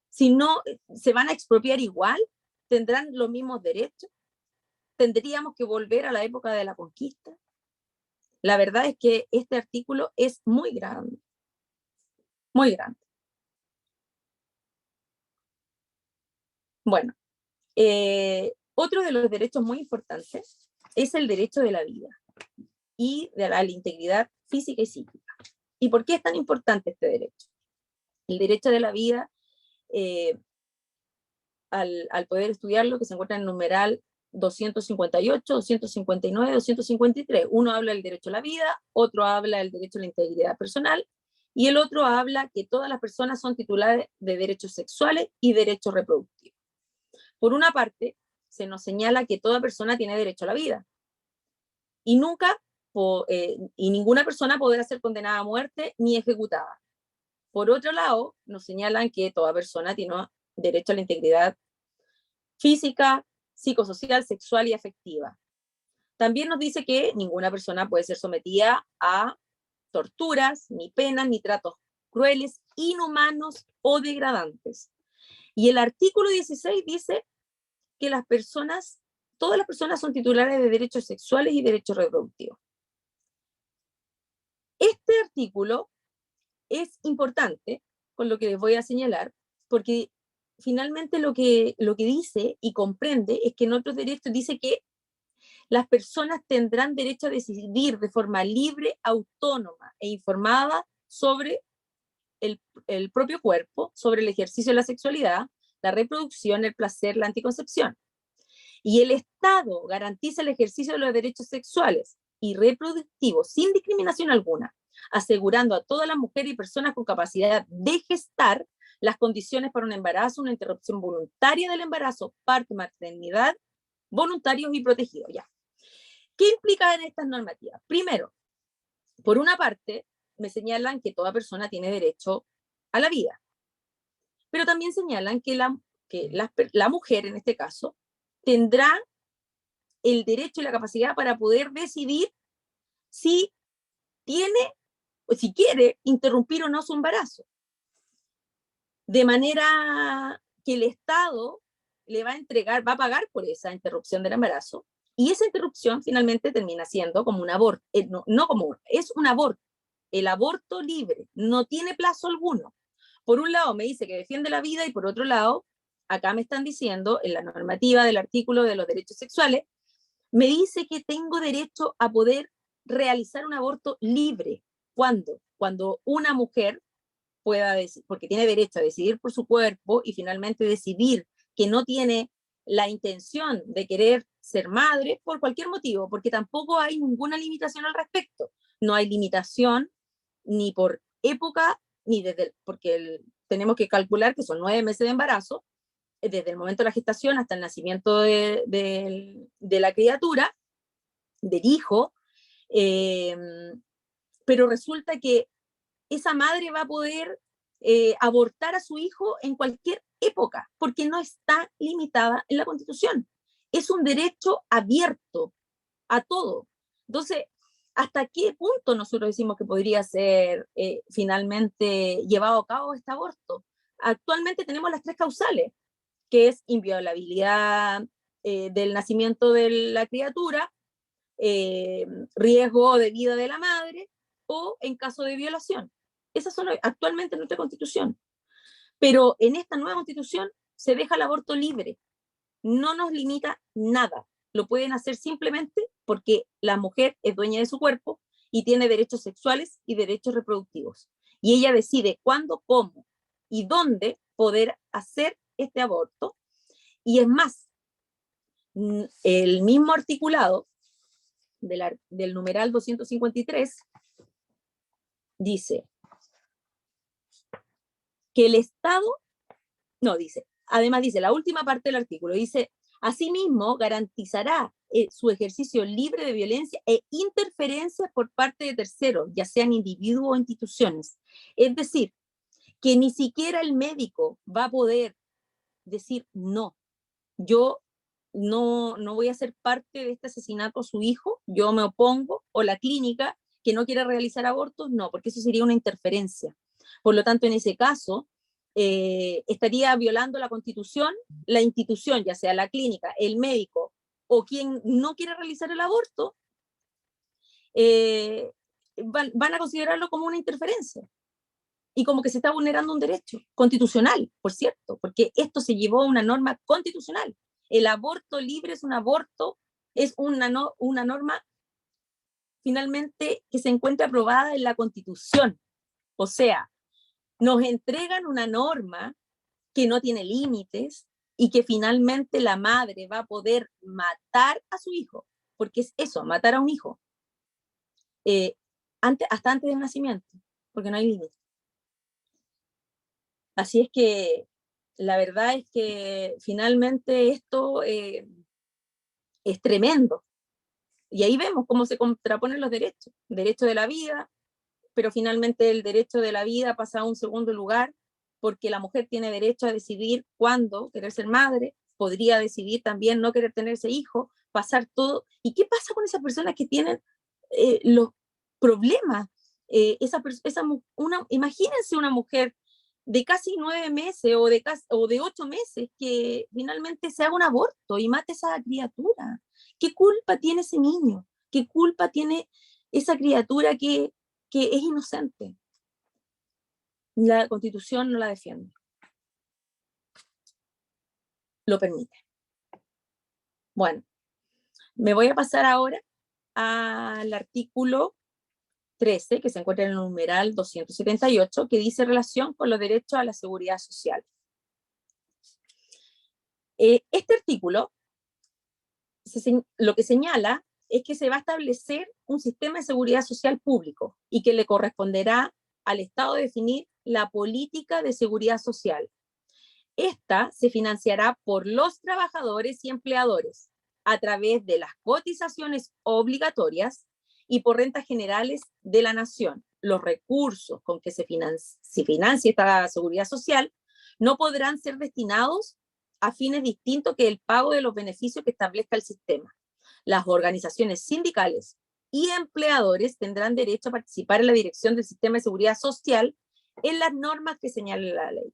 si no se van a expropiar igual, tendrán los mismos derechos, tendríamos que volver a la época de la conquista. La verdad es que este artículo es muy grande, muy grande. Bueno, otro de los derechos muy importantes es el derecho de la vida y de la integridad física y psíquica. ¿Y por qué es tan importante este derecho? El derecho de la vida, al poder estudiarlo, que se encuentra en el numeral 258, 259, 253. Uno habla del derecho a la vida, otro habla del derecho a la integridad personal, y el otro habla que todas las personas son titulares de derechos sexuales y derechos reproductivos. Por una parte, se nos señala que toda persona tiene derecho a la vida, y ninguna persona podrá ser condenada a muerte ni ejecutada. Por otro lado, nos señalan que toda persona tiene derecho a la integridad física, psicosocial, sexual y afectiva. También nos dice que ninguna persona puede ser sometida a torturas, ni penas, ni tratos crueles, inhumanos o degradantes. Y el artículo 16 dice que todas las personas son titulares de derechos sexuales y derechos reproductivos. Este artículo es importante, con lo que les voy a señalar, porque finalmente lo que dice y comprende es que en otros derechos dice que las personas tendrán derecho a decidir de forma libre, autónoma e informada sobre el propio cuerpo, sobre el ejercicio de la sexualidad, la reproducción, el placer, la anticoncepción. Y el Estado garantiza el ejercicio de los derechos sexuales y reproductivos sin discriminación alguna, asegurando a todas las mujeres y personas con capacidad de gestar las condiciones para un embarazo, una interrupción voluntaria del embarazo, parto, maternidad, voluntarios y protegidos. Ya. ¿Qué implican estas normativas? Primero, por una parte, me señalan que toda persona tiene derecho a la vida, pero también señalan que la mujer, en este caso, tendrá el derecho y la capacidad para poder decidir si tiene o si quiere interrumpir o no su embarazo. De manera que el Estado le va a pagar por esa interrupción del embarazo, y esa interrupción finalmente termina siendo como un aborto, es un aborto, el aborto libre, no tiene plazo alguno. Por un lado me dice que defiende la vida y por otro lado, acá me están diciendo en la normativa del artículo de los derechos sexuales, me dice que tengo derecho a poder realizar un aborto libre. ¿Cuándo? Cuando una mujer pueda decir, porque tiene derecho a decidir por su cuerpo y finalmente decidir que no tiene la intención de querer ser madre por cualquier motivo, porque tampoco hay ninguna limitación al respecto. No hay limitación ni por época, ni porque tenemos que calcular que son 9 meses de embarazo, desde el momento de la gestación hasta el nacimiento de la criatura, del hijo, pero resulta que esa madre va a poder abortar a su hijo en cualquier época, porque no está limitada en la Constitución. Es un derecho abierto a todo. Entonces, ¿hasta qué punto nosotros decimos que podría ser finalmente llevado a cabo este aborto? Actualmente tenemos las 3 causales, que es inviolabilidad del nacimiento de la criatura, riesgo de vida de la madre o en caso de violación. Esas son actualmente en nuestra Constitución. Pero en esta nueva Constitución se deja el aborto libre. No nos limita nada. Lo pueden hacer simplemente porque la mujer es dueña de su cuerpo y tiene derechos sexuales y derechos reproductivos. Y ella decide cuándo, cómo y dónde poder hacer este aborto. Y es más, el mismo articulado del numeral 253 dice que el Estado, no, dice, además dice, la última parte del artículo, dice, asimismo garantizará su ejercicio libre de violencia e interferencias por parte de terceros, ya sean individuos o instituciones. Es decir, que ni siquiera el médico va a poder decir, no, yo no voy a ser parte de este asesinato a su hijo, yo me opongo, o la clínica que no quiere realizar abortos, no, porque eso sería una interferencia. Por lo tanto, en ese caso, estaría violando la Constitución, la institución, ya sea la clínica, el médico o quien no quiere realizar el aborto, van a considerarlo como una interferencia y como que se está vulnerando un derecho constitucional, por cierto, porque esto se llevó a una norma constitucional. El aborto libre es un aborto, es una norma finalmente que se encuentra aprobada en la Constitución. O sea, nos entregan una norma que no tiene límites y que finalmente la madre va a poder matar a su hijo, porque es eso, matar a un hijo, hasta antes del nacimiento, porque no hay límites. Así es que la verdad es que finalmente esto es tremendo. Y ahí vemos cómo se contraponen los derechos. Derecho de la vida, pero finalmente el derecho de la vida pasa a un segundo lugar porque la mujer tiene derecho a decidir cuándo querer ser madre, podría decidir también no querer tener ese hijo, pasar todo. ¿Y qué pasa con esas personas que tienen los problemas? Imagínense una mujer de casi 9 meses o de 8 meses que finalmente se haga un aborto y mate a esa criatura. ¿Qué culpa tiene ese niño? ¿Qué culpa tiene esa criatura que es inocente? La Constitución no la defiende. Lo permite. Bueno, me voy a pasar ahora al artículo 13, que se encuentra en el numeral 278, que dice relación con los derechos a la seguridad social. Este artículo lo que señala es que se va a establecer un sistema de seguridad social público y que le corresponderá al Estado definir la política de seguridad social. Esta se financiará por los trabajadores y empleadores a través de las cotizaciones obligatorias y por rentas generales de la nación. Los recursos con que se financia esta seguridad social no podrán ser destinados a fines distintos que el pago de los beneficios que establezca el sistema. Las organizaciones sindicales y empleadores tendrán derecho a participar en la dirección del sistema de seguridad social en las normas que señale la ley.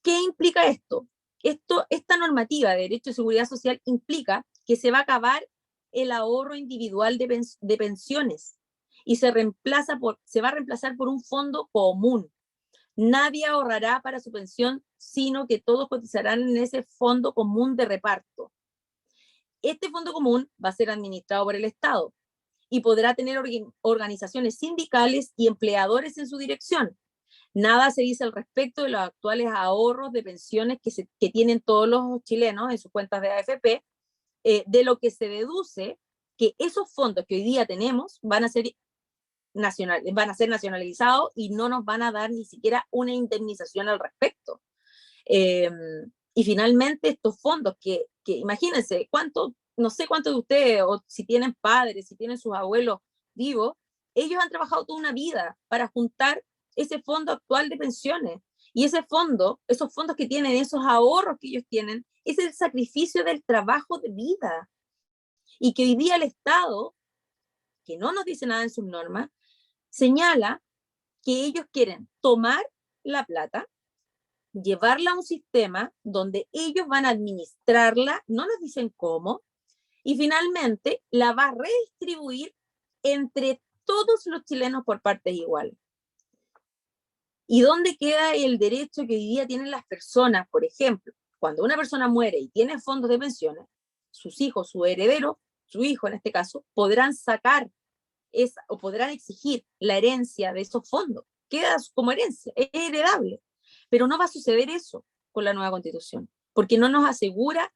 ¿Qué implica esto? Esta normativa de derecho de seguridad social implica que se va a acabar el ahorro individual de pensiones y se va a reemplazar por un fondo común. Nadie ahorrará para su pensión, sino que todos cotizarán en ese fondo común de reparto. Este fondo común va a ser administrado por el Estado y podrá tener organizaciones sindicales y empleadores en su dirección. Nada se dice al respecto de los actuales ahorros de pensiones que tienen todos los chilenos en sus cuentas de AFP, de lo que se deduce que esos fondos que hoy día tenemos van a ser nacionalizados y no nos van a dar ni siquiera una indemnización al respecto. Y finalmente estos fondos que imagínense, no sé cuántos de ustedes, o si tienen padres, si tienen sus abuelos vivos, ellos han trabajado toda una vida para juntar ese fondo actual de pensiones. Y ese fondo, esos fondos que tienen, esos ahorros que ellos tienen, es el sacrificio del trabajo de vida. Y que hoy día el Estado, que no nos dice nada en sus normas, señala que ellos quieren tomar la plata, llevarla a un sistema donde ellos van a administrarla, no nos dicen cómo, y finalmente la va a redistribuir entre todos los chilenos por partes iguales. ¿Y dónde queda el derecho que hoy día tienen las personas? Por ejemplo, cuando una persona muere y tiene fondos de pensiones, sus hijos, su heredero, su hijo en este caso, podrán sacar o podrán exigir la herencia de esos fondos. Queda como herencia, es heredable. Pero no va a suceder eso con la nueva constitución, porque no nos asegura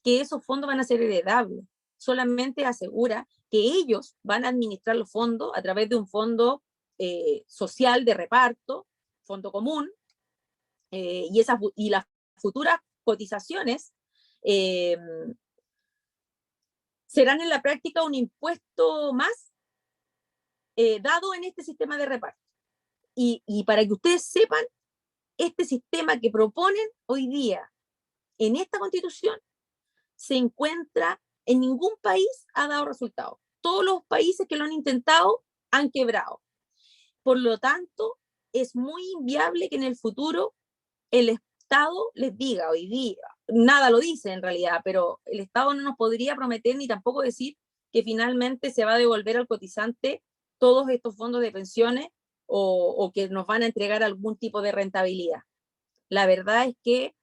que esos fondos van a ser heredables, solamente asegura que ellos van a administrar los fondos a través de un fondo social de reparto, fondo común, y las futuras cotizaciones serán en la práctica un impuesto más dado en este sistema de reparto. Y para que ustedes sepan, este sistema que proponen hoy día en esta constitución se encuentra, en ningún país ha dado resultados. Todos los países que lo han intentado han quebrado. Por lo tanto, es muy inviable que en el futuro el Estado les diga hoy día, nada lo dice en realidad, pero el Estado no nos podría prometer ni tampoco decir que finalmente se va a devolver al cotizante todos estos fondos de pensiones o que nos van a entregar algún tipo de rentabilidad. La verdad es que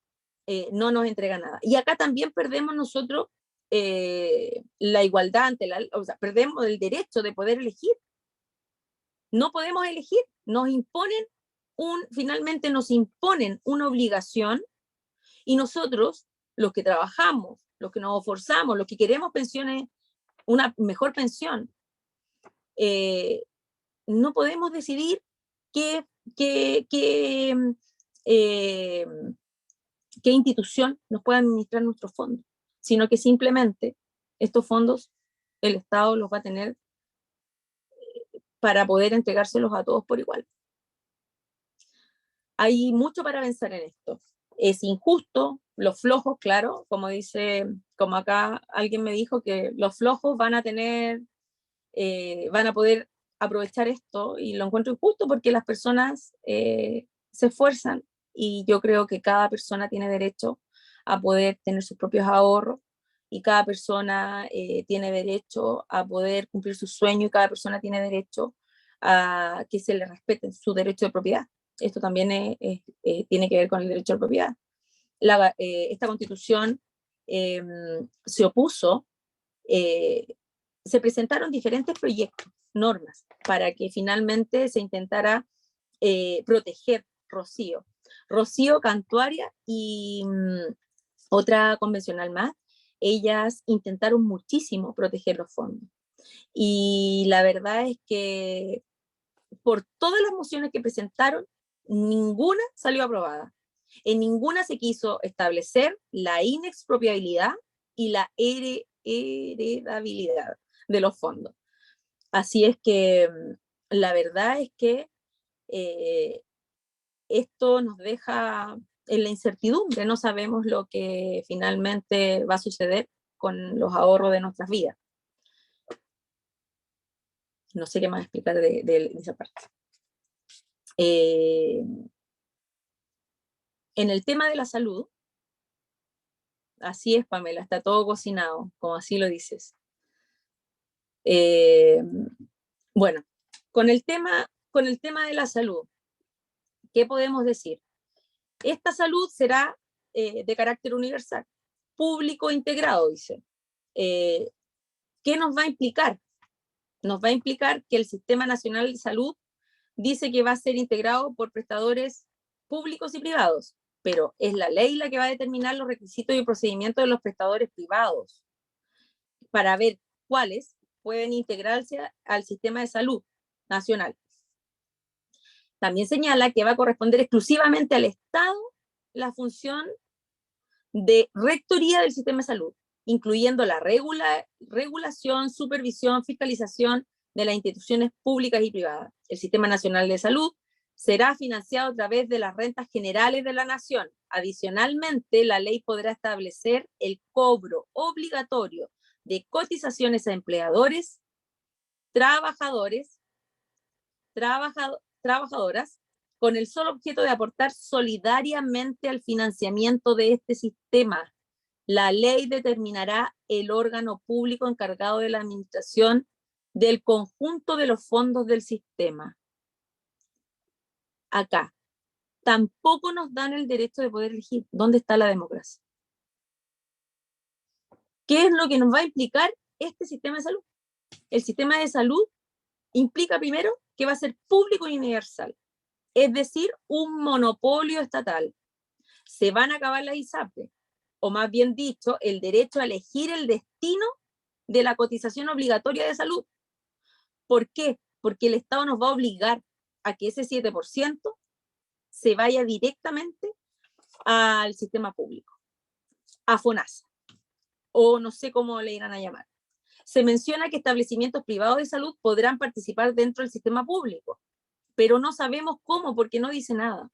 no nos entrega nada. Y acá también perdemos nosotros la igualdad ante o sea, perdemos el derecho de poder elegir. No podemos elegir, nos imponen finalmente nos imponen una obligación y nosotros, los que trabajamos, los que nos esforzamos, los que queremos pensiones, una mejor pensión, no podemos decidir qué institución nos puede administrar nuestros fondos, sino que simplemente estos fondos el Estado los va a tener para poder entregárselos a todos por igual. Hay mucho para pensar en esto. Es injusto, los flojos, claro, como acá alguien me dijo, que los flojos van a poder aprovechar esto, y lo encuentro injusto porque las personas se esfuerzan, y yo creo que cada persona tiene derecho a poder tener sus propios ahorros, y cada persona tiene derecho a poder cumplir sus sueños, y cada persona tiene derecho a que se le respete su derecho de propiedad. Esto también tiene que ver con el derecho de propiedad. Esta constitución se opuso, se presentaron diferentes proyectos, normas, para que finalmente se intentara proteger Rocío. Rocío, Cantuaria y otra convencional más, ellas intentaron muchísimo proteger los fondos. Y la verdad es que por todas las mociones que presentaron, ninguna salió aprobada. En ninguna se quiso establecer la inexpropiabilidad y la heredabilidad de los fondos. Así es que la verdad es que esto nos deja en la incertidumbre, no sabemos lo que finalmente va a suceder con los ahorros de nuestras vidas. No sé qué más explicar de esa parte. En el tema de la salud, así es, Pamela, está todo cocinado, como así lo dices. Bueno, con el tema de la salud, ¿qué podemos decir? Esta salud será de carácter universal, público integrado, dice. ¿Qué nos va a implicar? Nos va a implicar que el Sistema Nacional de Salud dice que va a ser integrado por prestadores públicos y privados, pero es la ley la que va a determinar los requisitos y procedimientos de los prestadores privados para ver cuáles pueden integrarse al sistema de salud nacional. También señala que va a corresponder exclusivamente al Estado la función de rectoría del sistema de salud, incluyendo la regulación, supervisión, fiscalización de las instituciones públicas y privadas. El Sistema Nacional de Salud será financiado a través de las rentas generales de la nación. Adicionalmente, la ley podrá establecer el cobro obligatorio de cotizaciones a empleadores, trabajadores, trabajadoras, con el solo objeto de aportar solidariamente al financiamiento de este sistema. La ley determinará el órgano público encargado de la administración del conjunto de los fondos del sistema. Acá, tampoco nos dan el derecho de poder elegir. ¿Dónde está la democracia? ¿Qué es lo que nos va a implicar este sistema de salud? El sistema de salud implica primero que va a ser público y universal, es decir, un monopolio estatal. Se van a acabar las ISAPRES, o más bien dicho, el derecho a elegir el destino de la cotización obligatoria de salud. ¿Por qué? Porque el Estado nos va a obligar a que ese 7% se vaya directamente al sistema público, a FONASA, o no sé cómo le irán a llamar. Se menciona que establecimientos privados de salud podrán participar dentro del sistema público, pero no sabemos cómo, porque no dice nada.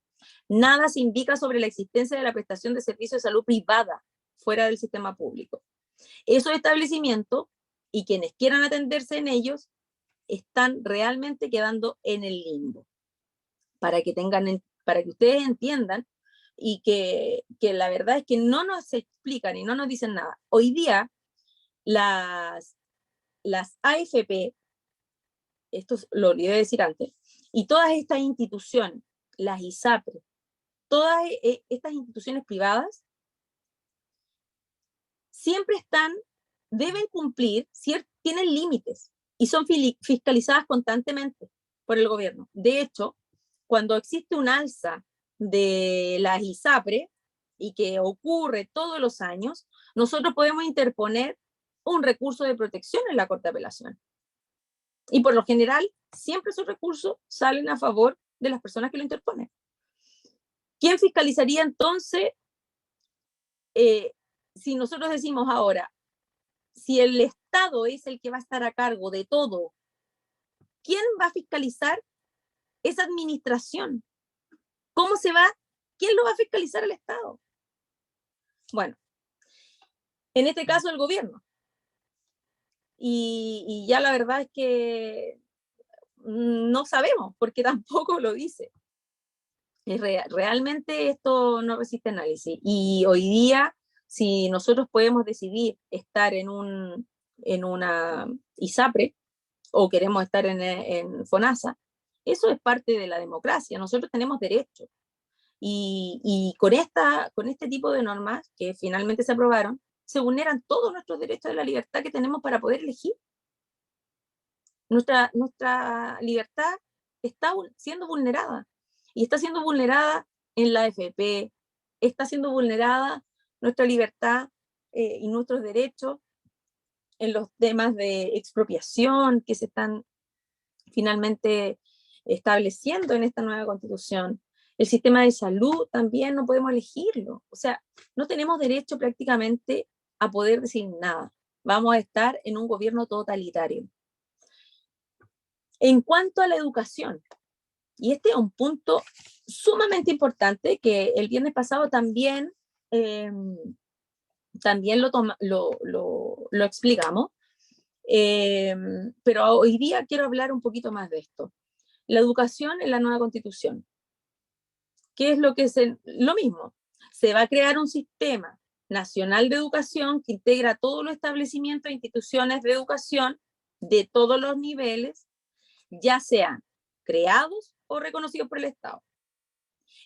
Nada se indica sobre la existencia de la prestación de servicios de salud privada fuera del sistema público. Esos establecimientos y quienes quieran atenderse en ellos están realmente quedando en el limbo. Para que ustedes entiendan y que la verdad es que no nos explican y no nos dicen nada. Hoy día las AFP, esto lo olvidé decir antes, y todas estas instituciones, las ISAPRE, todas estas instituciones privadas, siempre deben cumplir, tienen límites y son fiscalizadas constantemente por el gobierno. De hecho, cuando existe un alza de las ISAPRE y que ocurre todos los años, nosotros podemos interponer un recurso de protección en la Corte de Apelación. Y por lo general, siempre esos recursos salen a favor de las personas que lo interponen. ¿Quién fiscalizaría entonces si nosotros decimos ahora, si el Estado es el que va a estar a cargo de todo, ¿quién va a fiscalizar esa administración? ¿Quién lo va a fiscalizar el Estado? Bueno, en este caso el gobierno. Y ya la verdad es que no sabemos, porque tampoco lo dice. Realmente esto no resiste análisis. Y hoy día, si nosotros podemos decidir estar en una ISAPRE o queremos estar en FONASA, eso es parte de la democracia. Nosotros tenemos derechos. Y con este tipo de normas que finalmente se aprobaron, se vulneran todos nuestros derechos de la libertad que tenemos para poder elegir. Nuestra libertad está siendo vulnerada. Y está siendo vulnerada en la AFP, está siendo vulnerada nuestra libertad y nuestros derechos en los temas de expropiación que se están finalmente estableciendo en esta nueva constitución. El sistema de salud también no podemos elegirlo. O sea, no tenemos derecho prácticamente a poder decir nada. Vamos a estar en un gobierno totalitario. En cuanto a la educación, y este es un punto sumamente importante que el viernes pasado también lo explicamos, pero hoy día quiero hablar un poquito más de esto. La educación en la nueva constitución. ¿Qué es lo mismo? Se va a crear un sistema nacional de educación que integra todos los establecimientos e instituciones de educación de todos los niveles, ya sean creados o reconocidos por el Estado.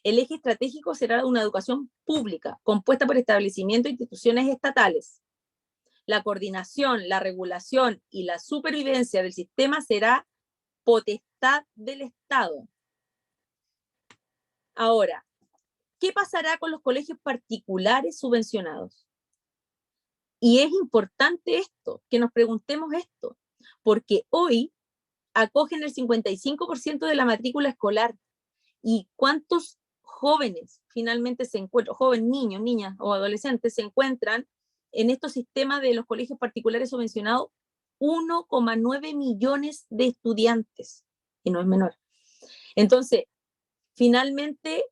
El eje estratégico será una educación pública, compuesta por establecimientos e instituciones estatales. La coordinación, la regulación y la supervivencia del sistema será potestad del Estado. Ahora, ¿qué pasará con los colegios particulares subvencionados? Y es importante que nos preguntemos esto, porque hoy acogen el 55% de la matrícula escolar. ¿Y cuántos jóvenes finalmente niños, niñas o adolescentes se encuentran en estos sistemas de los colegios particulares subvencionados 1,9 millones de estudiantes, y no es menor. Entonces, finalmente,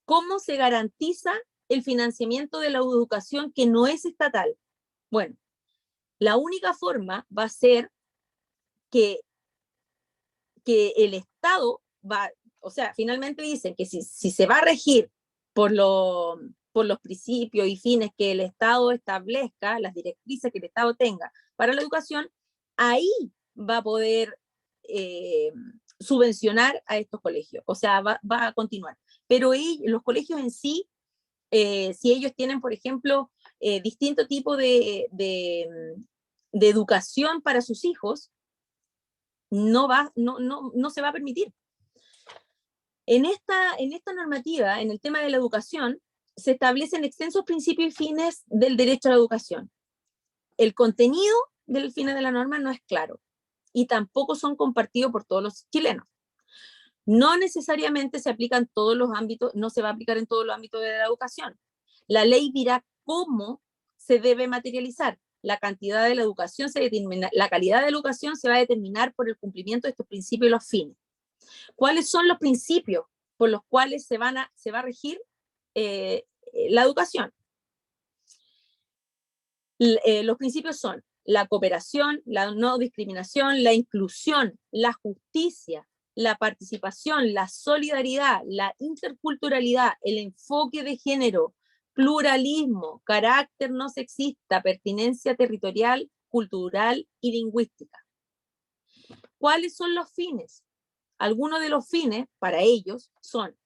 ¿cómo se garantiza el financiamiento de la educación que no es estatal? Bueno, la única forma va a ser que el Estado va, o sea, finalmente dicen que si se va a regir por los principios y fines que el Estado establezca, las directrices que el Estado tenga para la educación, ahí va a poder subvencionar a estos colegios, o sea, va a continuar. Pero los colegios en sí, si ellos tienen, por ejemplo, distinto tipo de educación para sus hijos, no se va a permitir. En esta normativa, en el tema de la educación, se establecen extensos principios y fines del derecho a la educación. El contenido del fines de la norma no es claro y tampoco son compartidos por todos los chilenos. No necesariamente se aplica en todos los ámbitos, no se va a aplicar en todos los ámbitos de la educación. La ley dirá cómo se debe materializar. La cantidad de la educación se determina, la calidad de la educación se va a determinar por el cumplimiento de estos principios y los fines. ¿Cuáles son los principios por los cuales se va a regir la educación? Los principios son la cooperación, la no discriminación, la inclusión, la justicia, la participación, la solidaridad, la interculturalidad, el enfoque de género, pluralismo, carácter no sexista, pertinencia territorial, cultural y lingüística. ¿Cuáles son los fines? Algunos de los fines para ellos son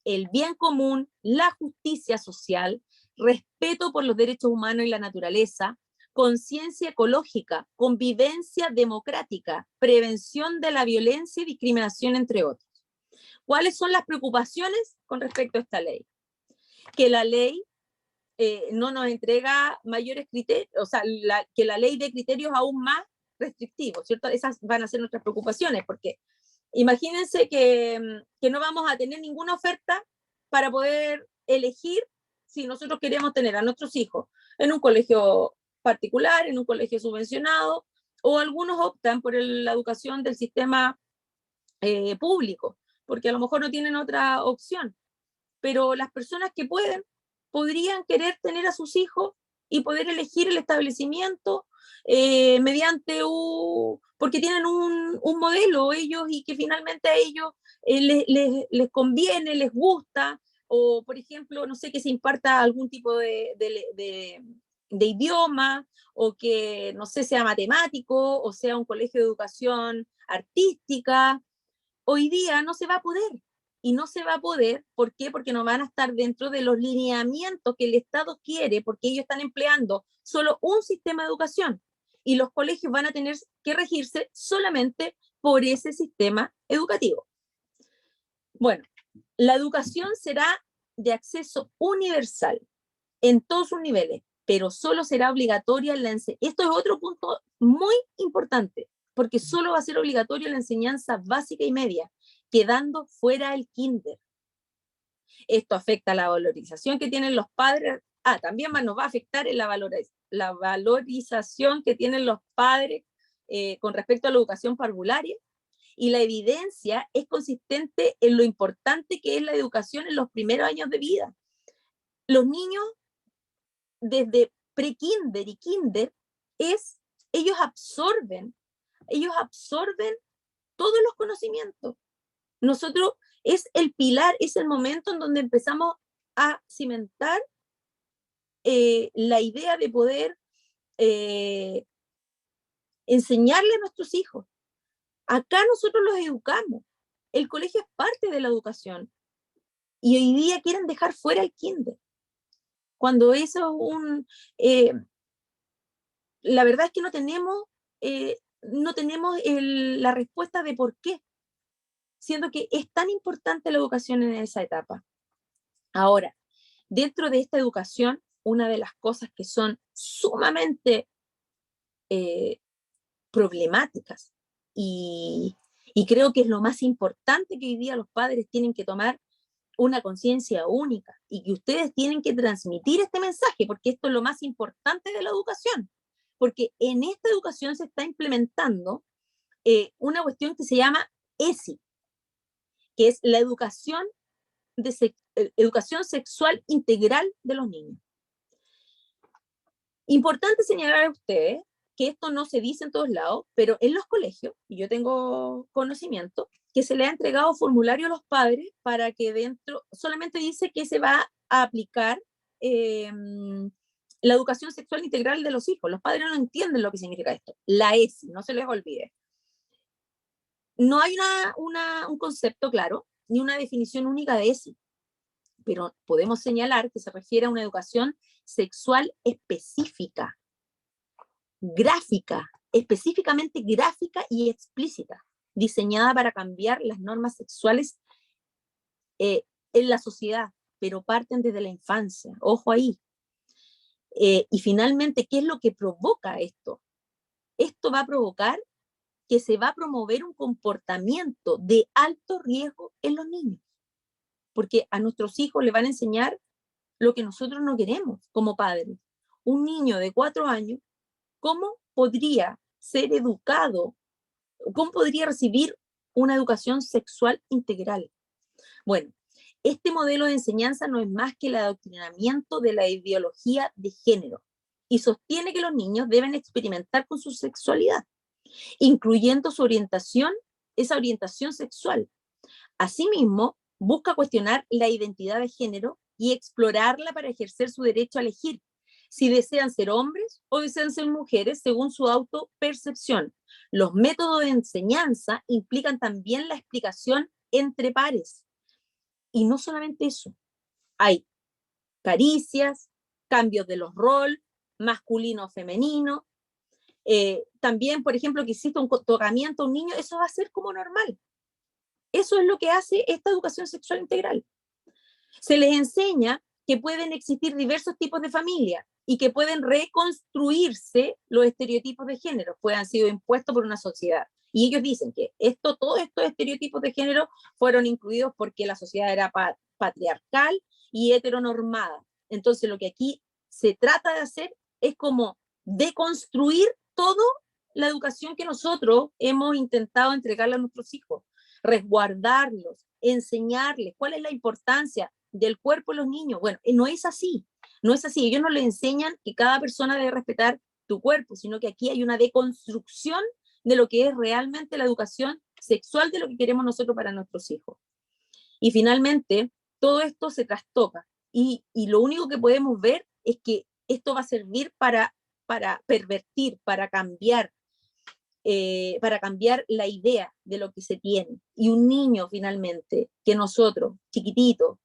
el bien común, la justicia social, respeto por los derechos humanos y la naturaleza, conciencia ecológica, convivencia democrática, prevención de la violencia y discriminación, entre otros. ¿Cuáles son las preocupaciones con respecto a esta ley? Que la ley no nos entrega mayores criterios, o sea, que la ley dé criterios aún más restrictivos, ¿cierto? Esas van a ser nuestras preocupaciones, porque imagínense que no vamos a tener ninguna oferta para poder elegir si nosotros queremos tener a nuestros hijos en un colegio particular, en un colegio subvencionado, o algunos optan por la educación del sistema público, porque a lo mejor no tienen otra opción. Pero las personas que podrían querer tener a sus hijos y poder elegir el establecimiento mediante porque tienen un modelo ellos y que finalmente a ellos les conviene, les gusta, o por ejemplo, no sé, que se imparta algún tipo de idioma, o que, no sé, sea matemático, o sea un colegio de educación artística. Hoy día no se va a poder. Y no se va a poder, ¿por qué? Porque no van a estar dentro de los lineamientos que el Estado quiere, porque ellos están empleando solo un sistema de educación y los colegios van a tener que regirse solamente por ese sistema educativo. Bueno, la educación será de acceso universal en todos sus niveles, pero solo será obligatoria en la enseñanza. Esto es otro punto muy importante, porque solo va a ser obligatoria la enseñanza básica y media, quedando fuera el kinder. Esto afecta a la valorización que tienen los padres. También nos va a afectar en la valorización que tienen los padres con respecto a la educación parvularia. Y la evidencia es consistente en lo importante que es la educación en los primeros años de vida. Los niños, desde pre-kinder y kinder, ellos absorben todos los conocimientos. Nosotros es el pilar, es el momento en donde empezamos a cimentar la idea de poder enseñarle a nuestros hijos. Acá nosotros los educamos. El colegio es parte de la educación. Y hoy día quieren dejar fuera el kinder. Cuando eso es la verdad es que no tenemos la respuesta de por qué, siendo que es tan importante la educación en esa etapa. Ahora, dentro de esta educación, una de las cosas que son sumamente problemáticas y creo que es lo más importante que hoy día los padres tienen que tomar una conciencia única y que ustedes tienen que transmitir este mensaje, porque esto es lo más importante de la educación. porque en esta educación se está implementando una cuestión que se llama ESI, que es la educación sexual integral de los niños. Importante señalar a ustedes que esto no se dice en todos lados, pero en los colegios, y yo tengo conocimiento, que se le ha entregado formulario a los padres para que dentro, solamente dice que se va a aplicar la educación sexual integral de los hijos. Los padres no entienden lo que significa esto. La ESI, no se les olvide. No hay un concepto claro, ni una definición única de ESI, pero podemos señalar que se refiere a una educación sexual específica, gráfica, específicamente gráfica y explícita, diseñada para cambiar las normas sexuales en la sociedad, pero parten desde la infancia. Ojo ahí. Y finalmente, ¿qué es lo que provoca esto? Esto va a provocar que se va a promover un comportamiento de alto riesgo en los niños, porque a nuestros hijos les van a enseñar lo que nosotros no queremos como padres. Un niño de 4 años, ¿cómo podría ser educado? ¿Cómo podría recibir una educación sexual integral? Bueno, este modelo de enseñanza no es más que el adoctrinamiento de la ideología de género y sostiene que los niños deben experimentar con su sexualidad, incluyendo su orientación, esa orientación sexual. Asimismo, busca cuestionar la identidad de género y explorarla para ejercer su derecho a elegir si desean ser hombres o desean ser mujeres según su autopercepción. Los métodos de enseñanza implican también la explicación entre pares. Y no solamente eso, hay caricias, cambios de los roles, masculino o femenino. También, por ejemplo, que exista un tocamiento a un niño, eso va a ser como normal. Eso es lo que hace esta educación sexual integral. Se les enseña que pueden existir diversos tipos de familia y que pueden reconstruirse los estereotipos de género, pues han sido impuestos por una sociedad. Y ellos dicen que todos estos estereotipos de género fueron incluidos porque la sociedad era patriarcal y heteronormada. Entonces lo que aquí se trata de hacer es como deconstruir toda la educación que nosotros hemos intentado entregarle a nuestros hijos, resguardarlos, enseñarles cuál es la importancia del cuerpo de los niños. Bueno, no es así, no es así. Ellos no les enseñan que cada persona debe respetar tu cuerpo, sino que aquí hay una deconstrucción de lo que es realmente la educación sexual de lo que queremos nosotros para nuestros hijos. Y finalmente, todo esto se trastoca y lo único que podemos ver es que esto va a servir para pervertir, para cambiar la idea de lo que se tiene. Y un niño finalmente, que nosotros, chiquitito,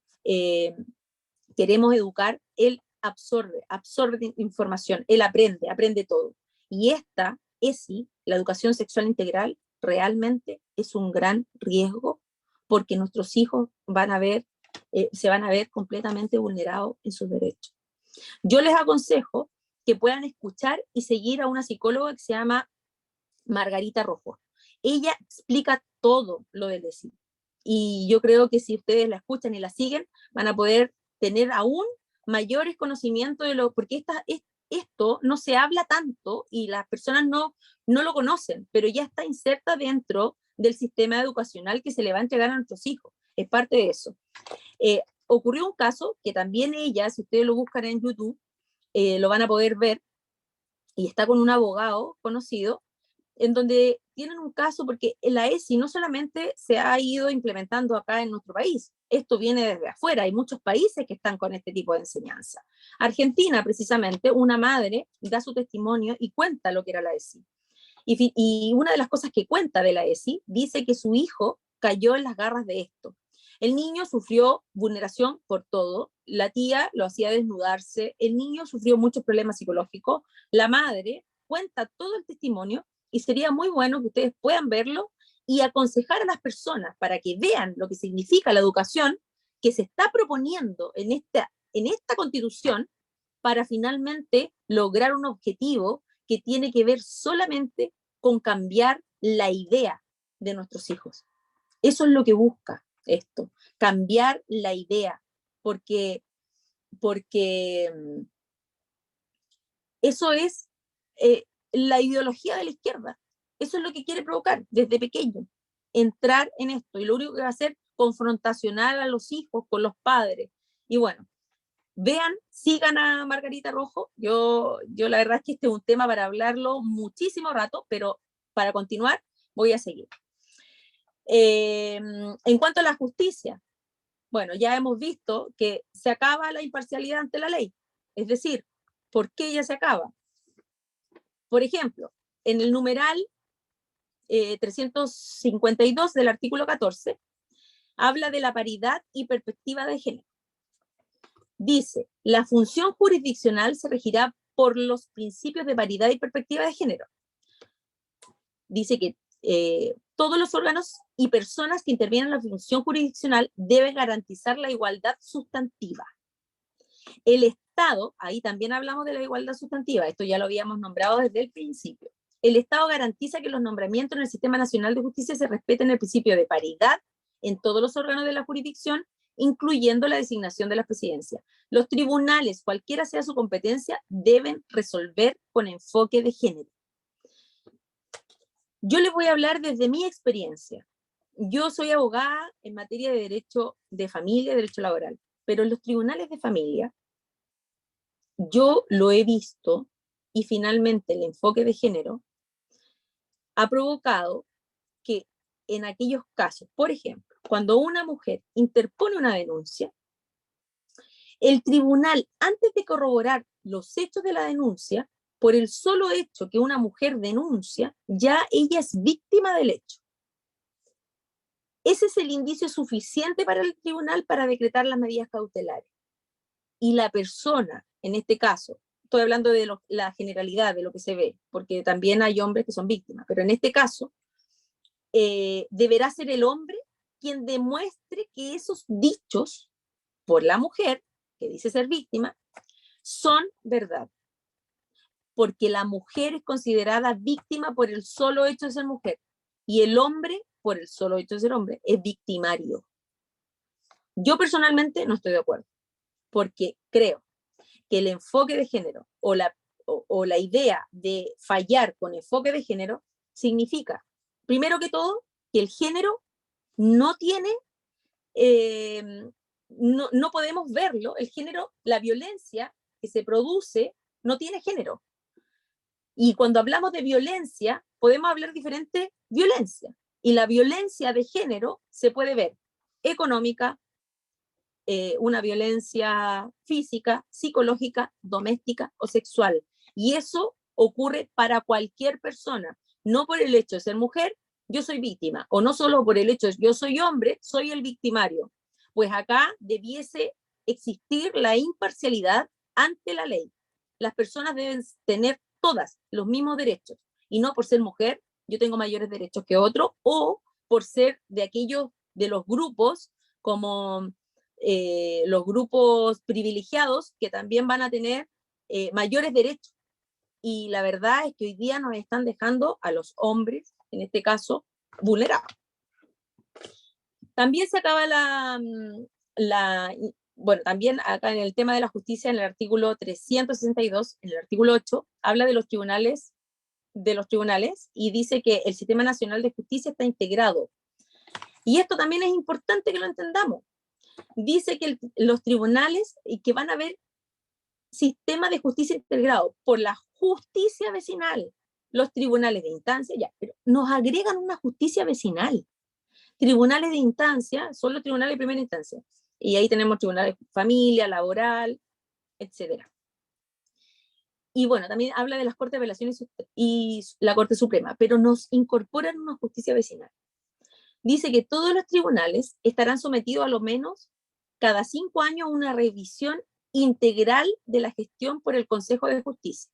queremos educar, él absorbe información, él aprende todo. Y esta ESI, la educación sexual integral, realmente es un gran riesgo porque nuestros hijos se van a ver completamente vulnerados en sus derechos. Yo les aconsejo que puedan escuchar y seguir a una psicóloga que se llama Margarita Rojo. Ella explica todo lo del ESI. Y yo creo que si ustedes la escuchan y la siguen, van a poder tener aún mayores conocimientos porque esto no se habla tanto y las personas no lo conocen, pero ya está inserta dentro del sistema educacional que se le va a entregar a nuestros hijos. Es parte de eso. Ocurrió un caso que también ella, si ustedes lo buscan en YouTube, lo van a poder ver, y está con un abogado conocido, en donde tienen un caso, porque la ESI no solamente se ha ido implementando acá en nuestro país, esto viene desde afuera, hay muchos países que están con este tipo de enseñanza. Argentina, precisamente, una madre da su testimonio y cuenta lo que era la ESI. Y una de las cosas que cuenta de la ESI dice que su hijo cayó en las garras de esto. El niño sufrió vulneración por todo, la tía lo hacía desnudarse, el niño sufrió muchos problemas psicológicos, la madre cuenta todo el testimonio y sería muy bueno que ustedes puedan verlo y aconsejar a las personas para que vean lo que significa la educación que se está proponiendo en esta constitución para finalmente lograr un objetivo que tiene que ver solamente con cambiar la idea de nuestros hijos. Eso es lo que busca esto, cambiar la idea, porque eso es la ideología de la izquierda. Eso es lo que quiere provocar desde pequeño, entrar en esto, y lo único que va a hacer confrontacional a los hijos con los padres. Y bueno, vean, sigan a Margarita Rojo. Yo la verdad es que este es un tema para hablarlo muchísimo rato, pero para continuar voy a seguir. En cuanto a la justicia, bueno, ya hemos visto que se acaba la imparcialidad ante la ley. Es decir, ¿por qué ya se acaba? Por ejemplo, en el numeral 352 del artículo 14, habla de la paridad y perspectiva de género. Dice, la función jurisdiccional se regirá por los principios de paridad y perspectiva de género. Dice que todos los órganos y personas que intervienen en la función jurisdiccional deben garantizar la igualdad sustantiva. El Estado, ahí también hablamos de la igualdad sustantiva, esto ya lo habíamos nombrado desde el principio. El Estado garantiza que los nombramientos en el Sistema Nacional de Justicia se respeten el principio de paridad en todos los órganos de la jurisdicción, incluyendo la designación de las presidencias. Los tribunales, cualquiera sea su competencia, deben resolver con enfoque de género. Yo les voy a hablar desde mi experiencia. Yo soy abogada en materia de derecho de familia, derecho laboral, pero en los tribunales de familia yo lo he visto, y finalmente el enfoque de género ha provocado que en aquellos casos, por ejemplo, cuando una mujer interpone una denuncia, el tribunal, antes de corroborar los hechos de la denuncia, por el solo hecho que una mujer denuncia, ya ella es víctima del hecho. Ese es el indicio suficiente para el tribunal para decretar las medidas cautelares. Y la persona, en este caso, estoy hablando de la generalidad de lo que se ve, porque también hay hombres que son víctimas, pero en este caso, deberá ser el hombre quien demuestre que esos dichos por la mujer, que dice ser víctima, son verdad. Porque la mujer es considerada víctima por el solo hecho de ser mujer, y el hombre, por el solo hecho de ser hombre, es victimario. Yo personalmente no estoy de acuerdo, porque creo que el enfoque de género o la idea de fallar con enfoque de género significa, primero que todo, que el género no tiene, no podemos verlo, el género, la violencia que se produce no tiene género. Y cuando hablamos de violencia, podemos hablar de diferentes violencias. Y la violencia de género se puede ver económica, una violencia física, psicológica, doméstica o sexual. Y eso ocurre para cualquier persona, no por el hecho de ser mujer, yo soy víctima, o no solo por el hecho de yo soy hombre, soy el victimario. Pues acá debiese existir la imparcialidad ante la ley. Las personas deben tener todas los mismos derechos, y no por ser mujer, yo tengo mayores derechos que otro, o por ser de aquellos, de los grupos como los grupos privilegiados, que también van a tener mayores derechos. Y la verdad es que hoy día nos están dejando a los hombres, en este caso, vulnerados. También se acaba bueno, también acá en el tema de la justicia, en el artículo 362, en el artículo 8, habla de los tribunales, y dice que el Sistema Nacional de Justicia está integrado. Y esto también es importante que lo entendamos. Dice que los tribunales, y que van a haber sistema de justicia integrado por la justicia vecinal, los tribunales de instancia, ya, pero nos agregan una justicia vecinal. Tribunales de instancia son los tribunales de primera instancia, y ahí tenemos tribunales de familia, laboral, etcétera. Y bueno, también habla de las Cortes de Apelaciones y la Corte Suprema, pero nos incorporan una justicia vecinal. Dice que todos los tribunales estarán sometidos a lo menos cada 5 años a una revisión integral de la gestión por el Consejo de Justicia,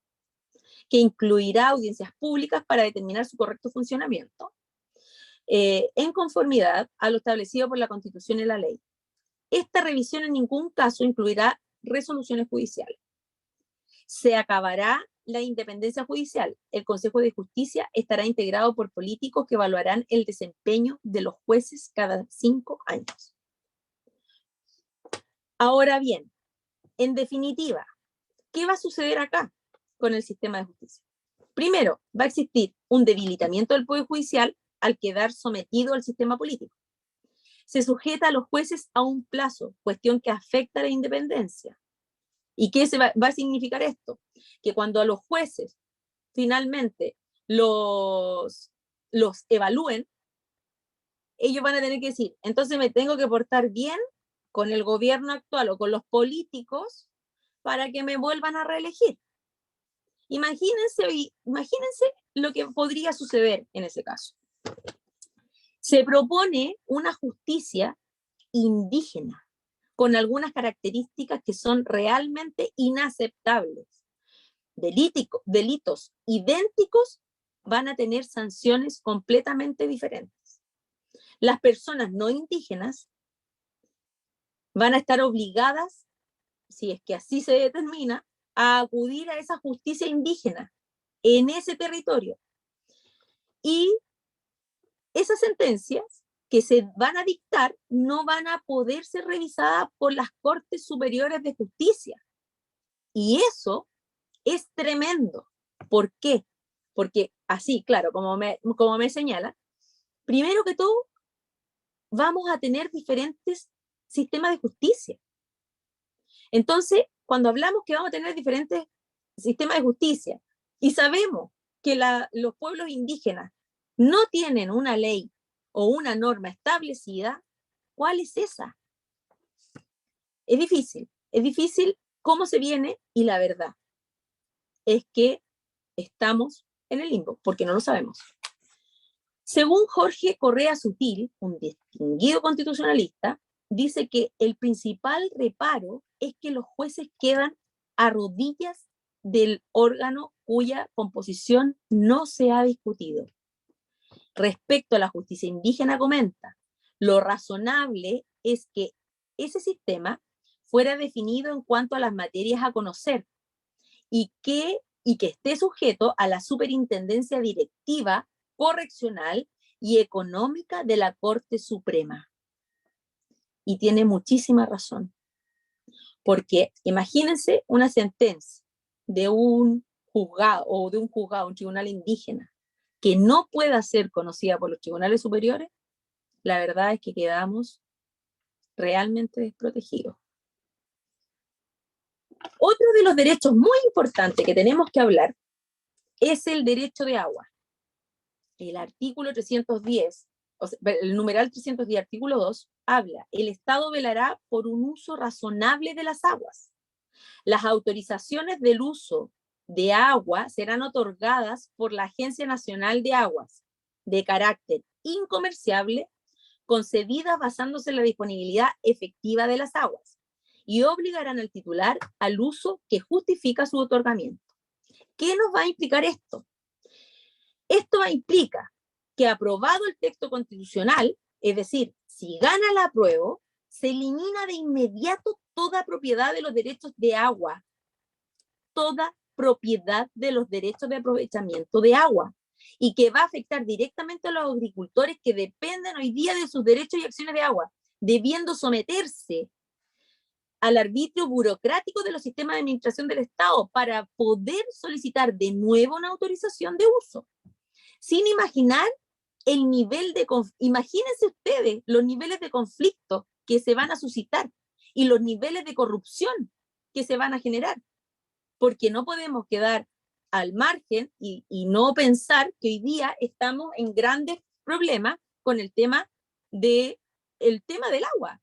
que incluirá audiencias públicas para determinar su correcto funcionamiento, en conformidad a lo establecido por la Constitución y la ley. Esta revisión en ningún caso incluirá resoluciones judiciales. Se acabará la independencia judicial. El Consejo de Justicia estará integrado por políticos que evaluarán el desempeño de los jueces cada 5 años. Ahora bien, en definitiva, ¿qué va a suceder acá con el sistema de justicia? Primero, va a existir un debilitamiento del Poder Judicial al quedar sometido al sistema político. Se sujeta a los jueces a un plazo, cuestión que afecta a la independencia. ¿Y qué va a significar esto? Que cuando a los jueces finalmente los evalúen, ellos van a tener que decir, entonces me tengo que portar bien con el gobierno actual o con los políticos para que me vuelvan a reelegir. Imagínense lo que podría suceder en ese caso. Se propone una justicia indígena con algunas características que son realmente inaceptables. Delitos idénticos van a tener sanciones completamente diferentes. Las personas no indígenas van a estar obligadas, si es que así se determina, a acudir a esa justicia indígena en ese territorio. Y esas sentencias que se van a dictar no van a poder ser revisadas por las Cortes Superiores de Justicia. Y eso es tremendo. ¿Por qué? Porque así, claro, como me señala, primero que todo, vamos a tener diferentes sistemas de justicia. Entonces, cuando hablamos que vamos a tener diferentes sistemas de justicia y sabemos que los pueblos indígenas no tienen una ley o una norma establecida, ¿cuál es esa? Es difícil cómo se viene, y la verdad es que estamos en el limbo, porque no lo sabemos. Según Jorge Correa Sutil, un distinguido constitucionalista, dice que el principal reparo es que los jueces quedan a rodillas del órgano cuya composición no se ha discutido. Respecto a la justicia indígena, comenta, lo razonable es que ese sistema fuera definido en cuanto a las materias a conocer y que esté sujeto a la superintendencia directiva, correccional y económica de la Corte Suprema. Y tiene muchísima razón. Porque imagínense una sentencia de un juzgado un tribunal indígena que no pueda ser conocida por los tribunales superiores, la verdad es que quedamos realmente desprotegidos. Otro de los derechos muy importantes que tenemos que hablar es el derecho de agua. El artículo 310, o sea, el numeral 310, artículo 2, habla, el Estado velará por un uso razonable de las aguas. Las autorizaciones del uso de agua serán otorgadas por la Agencia Nacional de Aguas, de carácter incomerciable, concedidas basándose en la disponibilidad efectiva de las aguas, y obligarán al titular al uso que justifica su otorgamiento. ¿Qué nos va a implicar esto? Esto implica que aprobado el texto constitucional, es decir, si gana el apruebo, se elimina de inmediato toda propiedad de los derechos de agua, toda propiedad de los derechos de aprovechamiento de agua, y que va a afectar directamente a los agricultores que dependen hoy día de sus derechos y acciones de agua, debiendo someterse al arbitrio burocrático de los sistemas de administración del Estado para poder solicitar de nuevo una autorización de uso. Sin imaginar el nivel de, imagínense ustedes los niveles de conflicto que se van a suscitar y los niveles de corrupción que se van a generar, porque no podemos quedar al margen y no pensar que hoy día estamos en grandes problemas con el tema del agua.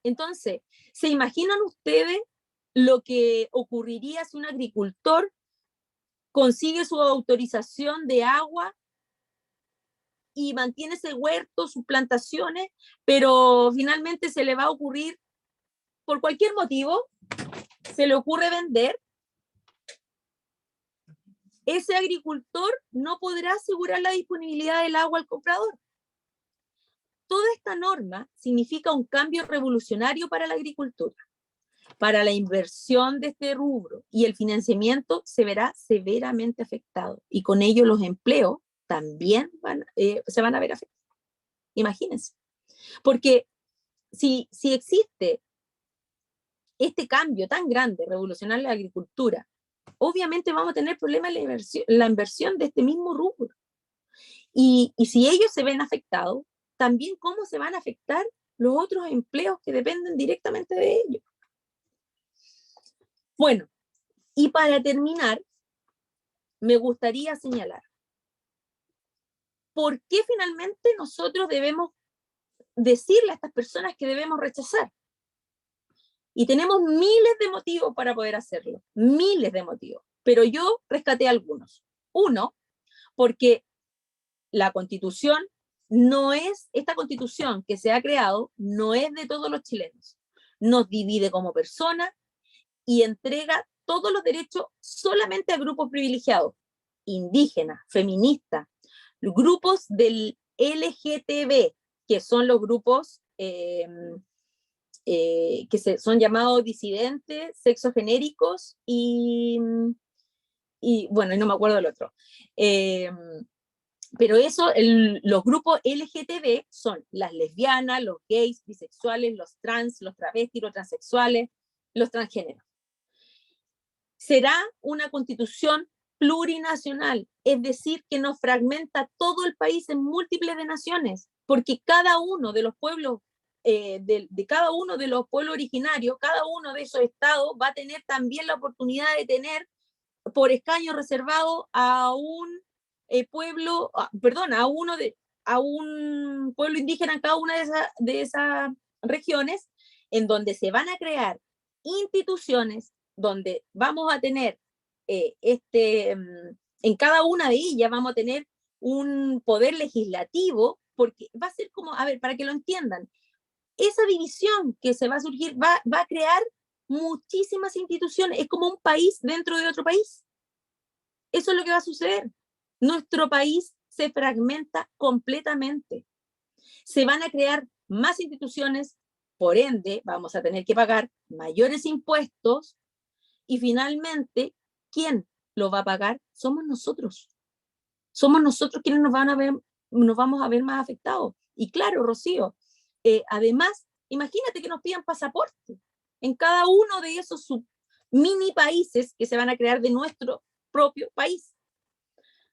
Entonces, ¿se imaginan ustedes lo que ocurriría si un agricultor consigue su autorización de agua y mantiene ese huerto, sus plantaciones, pero finalmente se le va a ocurrir, por cualquier motivo, se le ocurre vender? Ese agricultor no podrá asegurar la disponibilidad del agua al comprador. Toda esta norma significa un cambio revolucionario para la agricultura, para la inversión de este rubro, y el financiamiento se verá severamente afectado, y con ello los empleos también se van a ver afectados. Imagínense. Porque si existe este cambio tan grande, revolucionario en la agricultura, obviamente vamos a tener problemas en la inversión de este mismo rubro. Y si ellos se ven afectados, también cómo se van a afectar los otros empleos que dependen directamente de ellos. Bueno, y para terminar, me gustaría señalar por qué finalmente nosotros debemos decirle a estas personas que debemos rechazar. Y tenemos miles de motivos para poder hacerlo, miles de motivos, pero yo rescaté algunos. Uno, porque la Constitución no es, esta Constitución que se ha creado no es de todos los chilenos. Nos divide como personas y entrega todos los derechos solamente a grupos privilegiados, indígenas, feministas, grupos del LGTB, que son los grupos son llamados disidentes, sexogenéricos y bueno, no me acuerdo del otro. Pero eso, los grupos LGTB son las lesbianas, los gays, bisexuales, los trans, los travestis, los transexuales, los transgéneros. Será una constitución plurinacional, es decir, que nos fragmenta todo el país en múltiples de naciones, porque cada uno de los pueblos, de cada uno de los pueblos originarios, cada uno de esos estados va a tener también la oportunidad de tener por escaño reservado a un pueblo, perdón, a un pueblo indígena en cada una de esas regiones, en donde se van a crear instituciones, donde vamos a tener en cada una de ellas vamos a tener un poder legislativo, porque va a ser como, a ver, para que lo entiendan, esa división que se va a surgir va a crear muchísimas instituciones, es como un país dentro de otro país. Eso es lo que va a suceder. Nuestro país se fragmenta completamente. Se van a crear más instituciones, por ende vamos a tener que pagar mayores impuestos y finalmente, ¿quién lo va a pagar? Somos nosotros. Somos nosotros quienes nos vamos a ver más afectados. Y claro, Rocío, además, imagínate que nos pidan pasaporte en cada uno de esos mini países que se van a crear de nuestro propio país.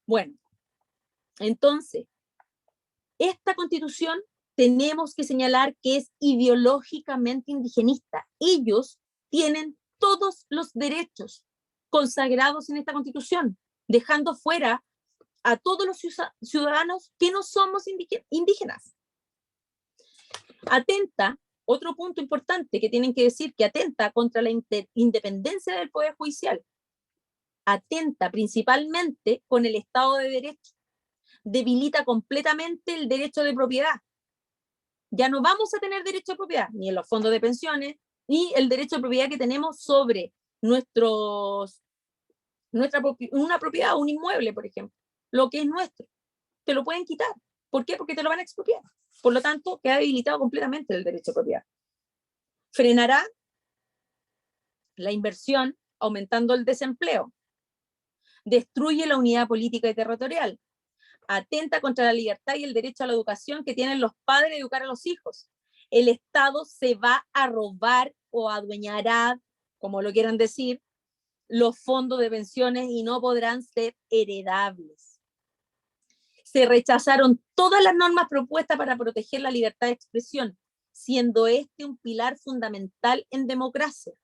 Bueno, entonces, esta constitución tenemos que señalar que es ideológicamente indigenista. Ellos tienen todos los derechos consagrados en esta constitución, dejando fuera a todos los ciudadanos que no somos indígenas. Atenta, otro punto importante que tienen que decir, que atenta contra la independencia del Poder Judicial. Atenta principalmente con el Estado de Derecho. Debilita completamente el derecho de propiedad. Ya no vamos a tener derecho de propiedad, ni en los fondos de pensiones, ni el derecho de propiedad que tenemos sobre una propiedad, un inmueble, por ejemplo, lo que es nuestro. Te lo pueden quitar. ¿Por qué? Porque te lo van a expropiar. Por lo tanto, queda debilitado completamente el derecho de propiedad. Frenará la inversión aumentando el desempleo. Destruye la unidad política y territorial. Atenta contra la libertad y el derecho a la educación que tienen los padres de educar a los hijos. El Estado se va a robar o adueñará, como lo quieran decir, los fondos de pensiones y no podrán ser heredables. Se rechazaron todas las normas propuestas para proteger la libertad de expresión, siendo este un pilar fundamental en democracia.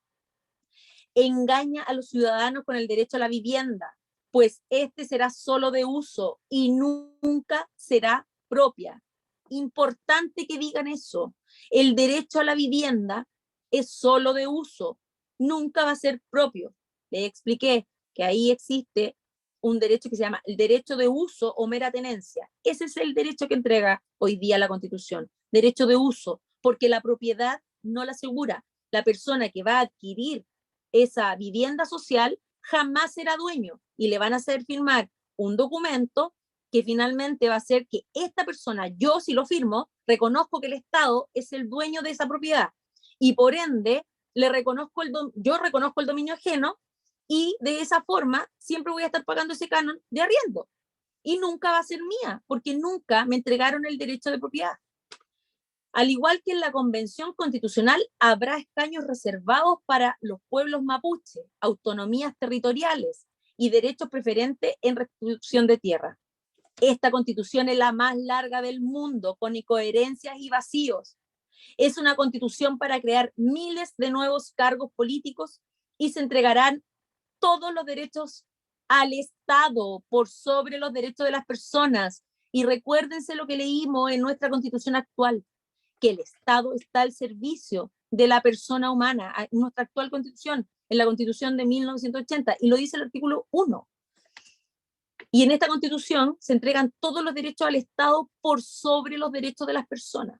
Engaña a los ciudadanos con el derecho a la vivienda, pues este será solo de uso y nunca será propia. Importante que digan eso. El derecho a la vivienda es solo de uso, nunca va a ser propio. Les expliqué que ahí existe un derecho que se llama el derecho de uso o mera tenencia. Ese es el derecho que entrega hoy día la Constitución, derecho de uso, porque la propiedad no la asegura. La persona que va a adquirir esa vivienda social jamás será dueño y le van a hacer firmar un documento que finalmente va a hacer que esta persona, yo si lo firmo, reconozco que el Estado es el dueño de esa propiedad y por ende yo reconozco el dominio ajeno y de esa forma siempre voy a estar pagando ese canon de arriendo y nunca va a ser mía porque nunca me entregaron el derecho de propiedad. Al igual que en la Convención Constitucional, habrá escaños reservados para los pueblos mapuche, autonomías territoriales y derechos preferentes en restitución de tierra. Esta constitución es la más larga del mundo, con incoherencias y vacíos. Es una constitución para crear miles de nuevos cargos políticos y se entregarán todos los derechos al Estado por sobre los derechos de las personas. Y recuérdense lo que leímos en nuestra constitución actual, que el Estado está al servicio de la persona humana, en nuestra actual constitución, en la constitución de 1980, y lo dice el artículo 1. Y en esta constitución se entregan todos los derechos al Estado por sobre los derechos de las personas.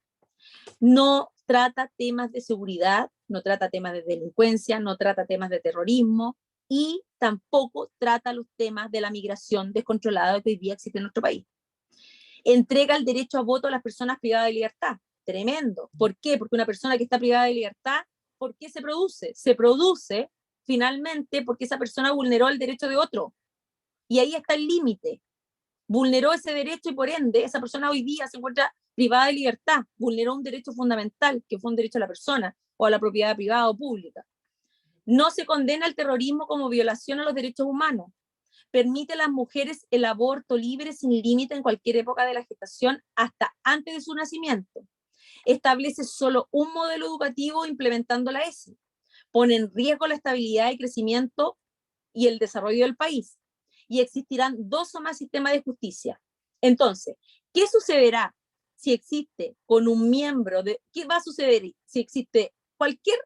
No trata temas de seguridad, no trata temas de delincuencia, no trata temas de terrorismo y tampoco trata los temas de la migración descontrolada que hoy día existe en nuestro país. Entrega el derecho a voto a las personas privadas de libertad. Tremendo. ¿Por qué? Porque una persona que está privada de libertad, ¿por qué se produce? Se produce finalmente porque esa persona vulneró el derecho de otro. Y ahí está el límite. Vulneró ese derecho y por ende esa persona hoy día se encuentra privada de libertad, vulneró un derecho fundamental, que fue un derecho a la persona o a la propiedad privada o pública. No se condena el terrorismo como violación a los derechos humanos. Permite a las mujeres el aborto libre sin límite en cualquier época de la gestación hasta antes de su nacimiento. Establece solo un modelo educativo implementando la ESI. Pone en riesgo la estabilidad y crecimiento y el desarrollo del país. Y existirán 2 o más sistemas de justicia. Entonces, ¿qué sucederá si existe con un miembro de... ¿Qué va a suceder si existe cualquier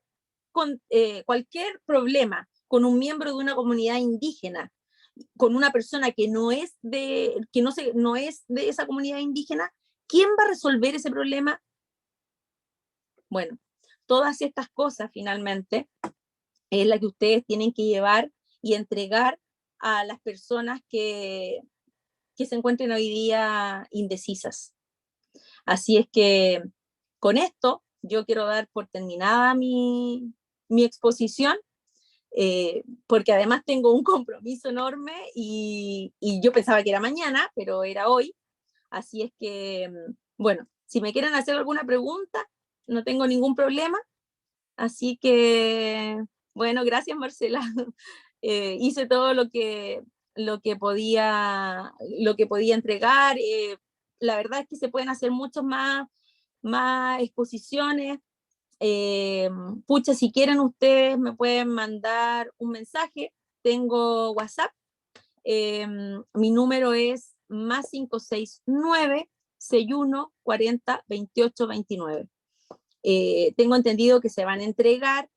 problema con un miembro de una comunidad indígena, con una persona que no es de esa comunidad indígena? ¿Quién va a resolver ese problema? Bueno, todas estas cosas finalmente es la que ustedes tienen que llevar y entregar a las personas que se encuentren hoy día indecisas. Así es que con esto yo quiero dar por terminada mi exposición, porque además tengo un compromiso enorme y yo pensaba que era mañana, pero era hoy. Así es que, bueno, si me quieren hacer alguna pregunta, no tengo ningún problema. Así que, bueno, gracias Marcela. Hice todo lo que podía entregar. La verdad es que se pueden hacer muchos más exposiciones. Pucha, si quieren ustedes me pueden mandar un mensaje. Tengo WhatsApp. Mi número es más 569 61 40 28 29. Tengo entendido que se van a entregar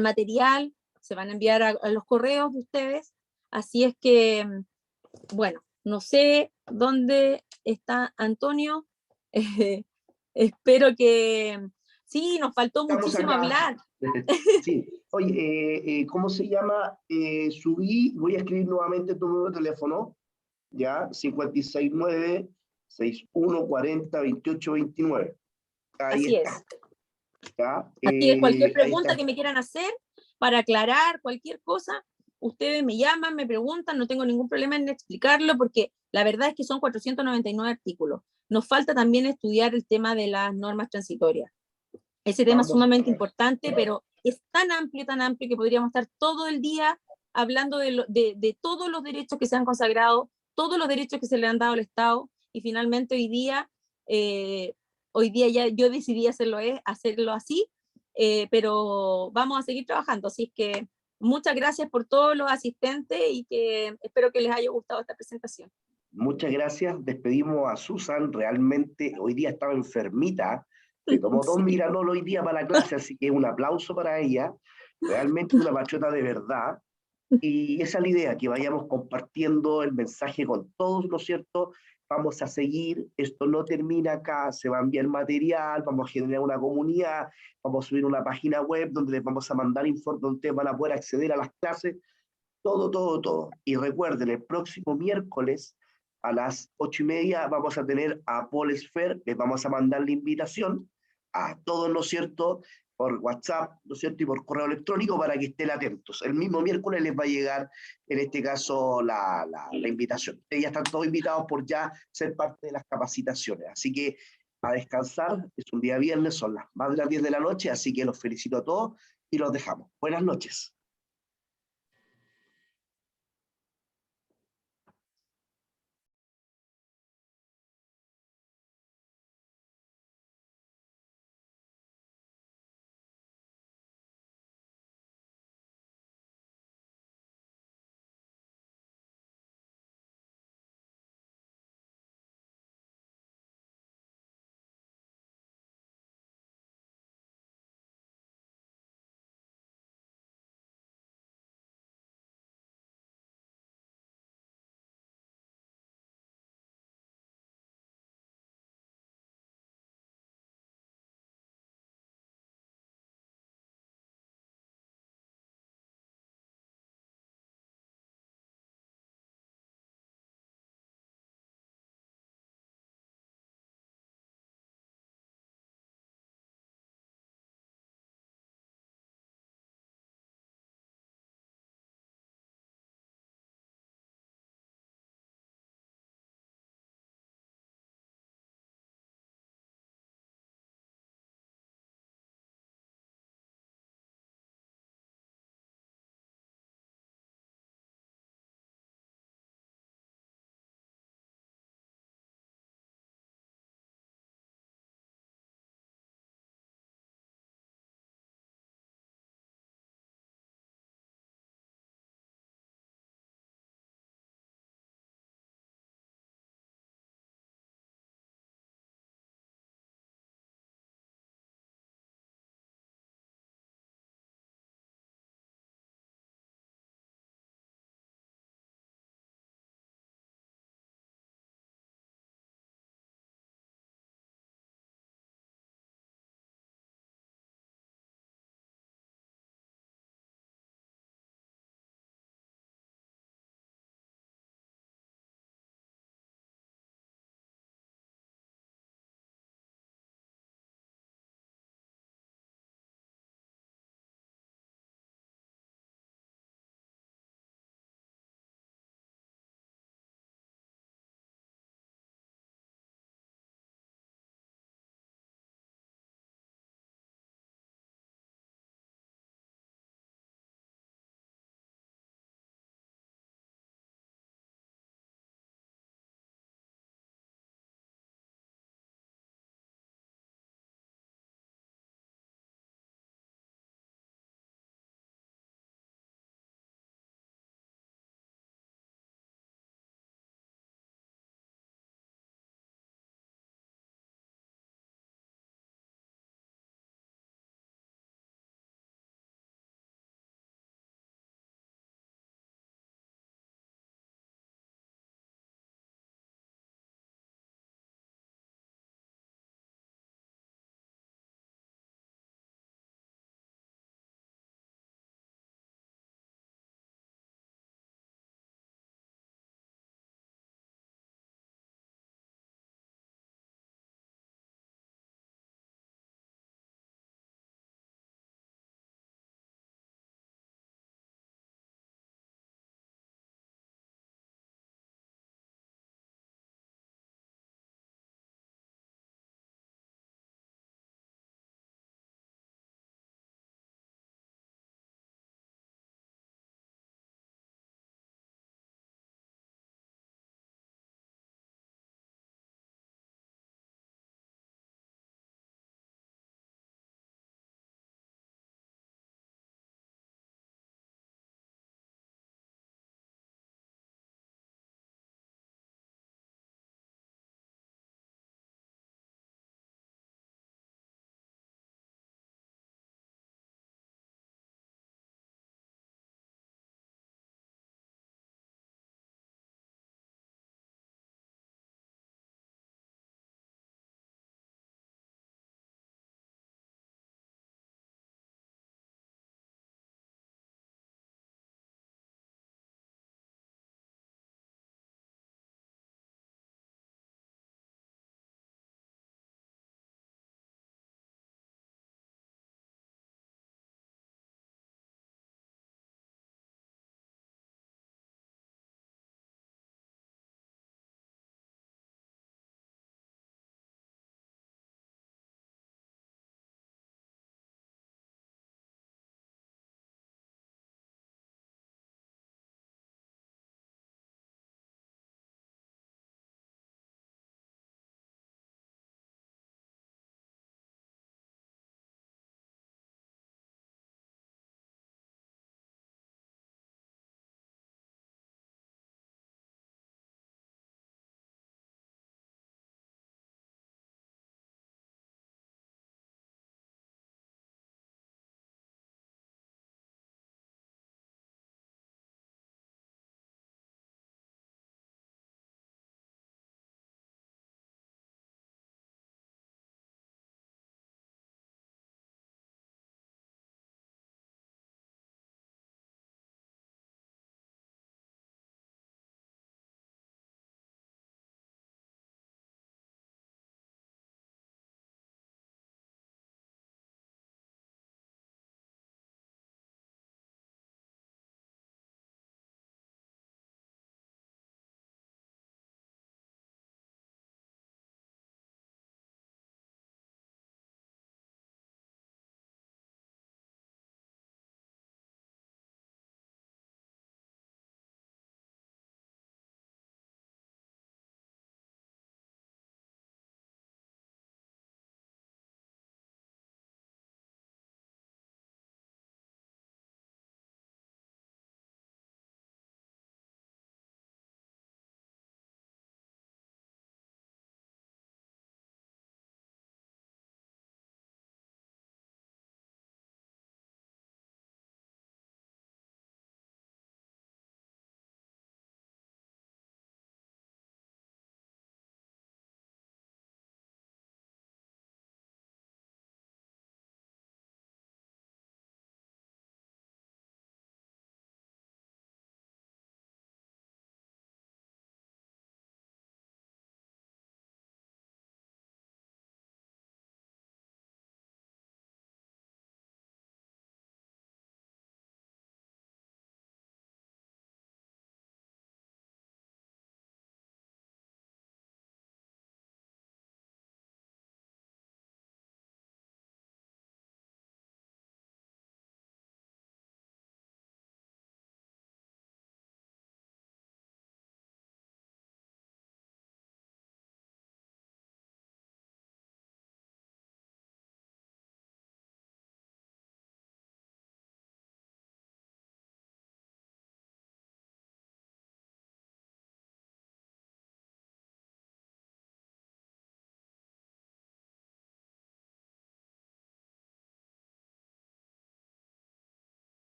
material, se van a enviar a los correos de ustedes, así es que, bueno, no sé dónde está Antonio, espero que, sí, nos faltó Estamos muchísimo acá. hablar. Sí, oye, ¿cómo se llama? Voy a escribir nuevamente tu número de teléfono, ya, 569-6140-2829. Ahí Así está. es. ¿Ya? Así es, cualquier Ahí pregunta está. que me quieran hacer para aclarar cualquier cosa, ustedes me llaman, me preguntan, no tengo ningún problema en explicarlo porque la verdad es que son 499 artículos. Nos falta también estudiar el tema de las normas transitorias. Ese tema es sumamente importante, pero es tan amplio que podríamos estar todo el día hablando de todos los derechos que se han consagrado, todos los derechos que se le han dado al Estado, y finalmente hoy día ya yo decidí hacerlo así, pero vamos a seguir trabajando. Así es que muchas gracias por todos los asistentes y que espero que les haya gustado esta presentación. Muchas gracias. Despedimos a Susan. Realmente hoy día estaba enfermita. Se tomó 2 Miranol hoy día para la clase, así que un aplauso para ella. Realmente una patriota de verdad. Y esa es la idea, que vayamos compartiendo el mensaje con todos, ¿no es cierto? Vamos a seguir, esto no termina acá, se va a enviar material, vamos a generar una comunidad, vamos a subir una página web donde les vamos a mandar informes, donde ustedes van a poder acceder a las clases, todo. Y recuerden, el próximo miércoles a las 8:30 vamos a tener a Paul Esfer, les vamos a mandar la invitación a todos, ¿no es cierto? por WhatsApp, ¿no es cierto? Y por correo electrónico para que estén atentos. El mismo miércoles les va a llegar, en este caso, la invitación. Ya están todos invitados por ya ser parte de las capacitaciones. Así que a descansar, es un día viernes, son las más de las 10 de la noche, así que los felicito a todos y los dejamos. Buenas noches.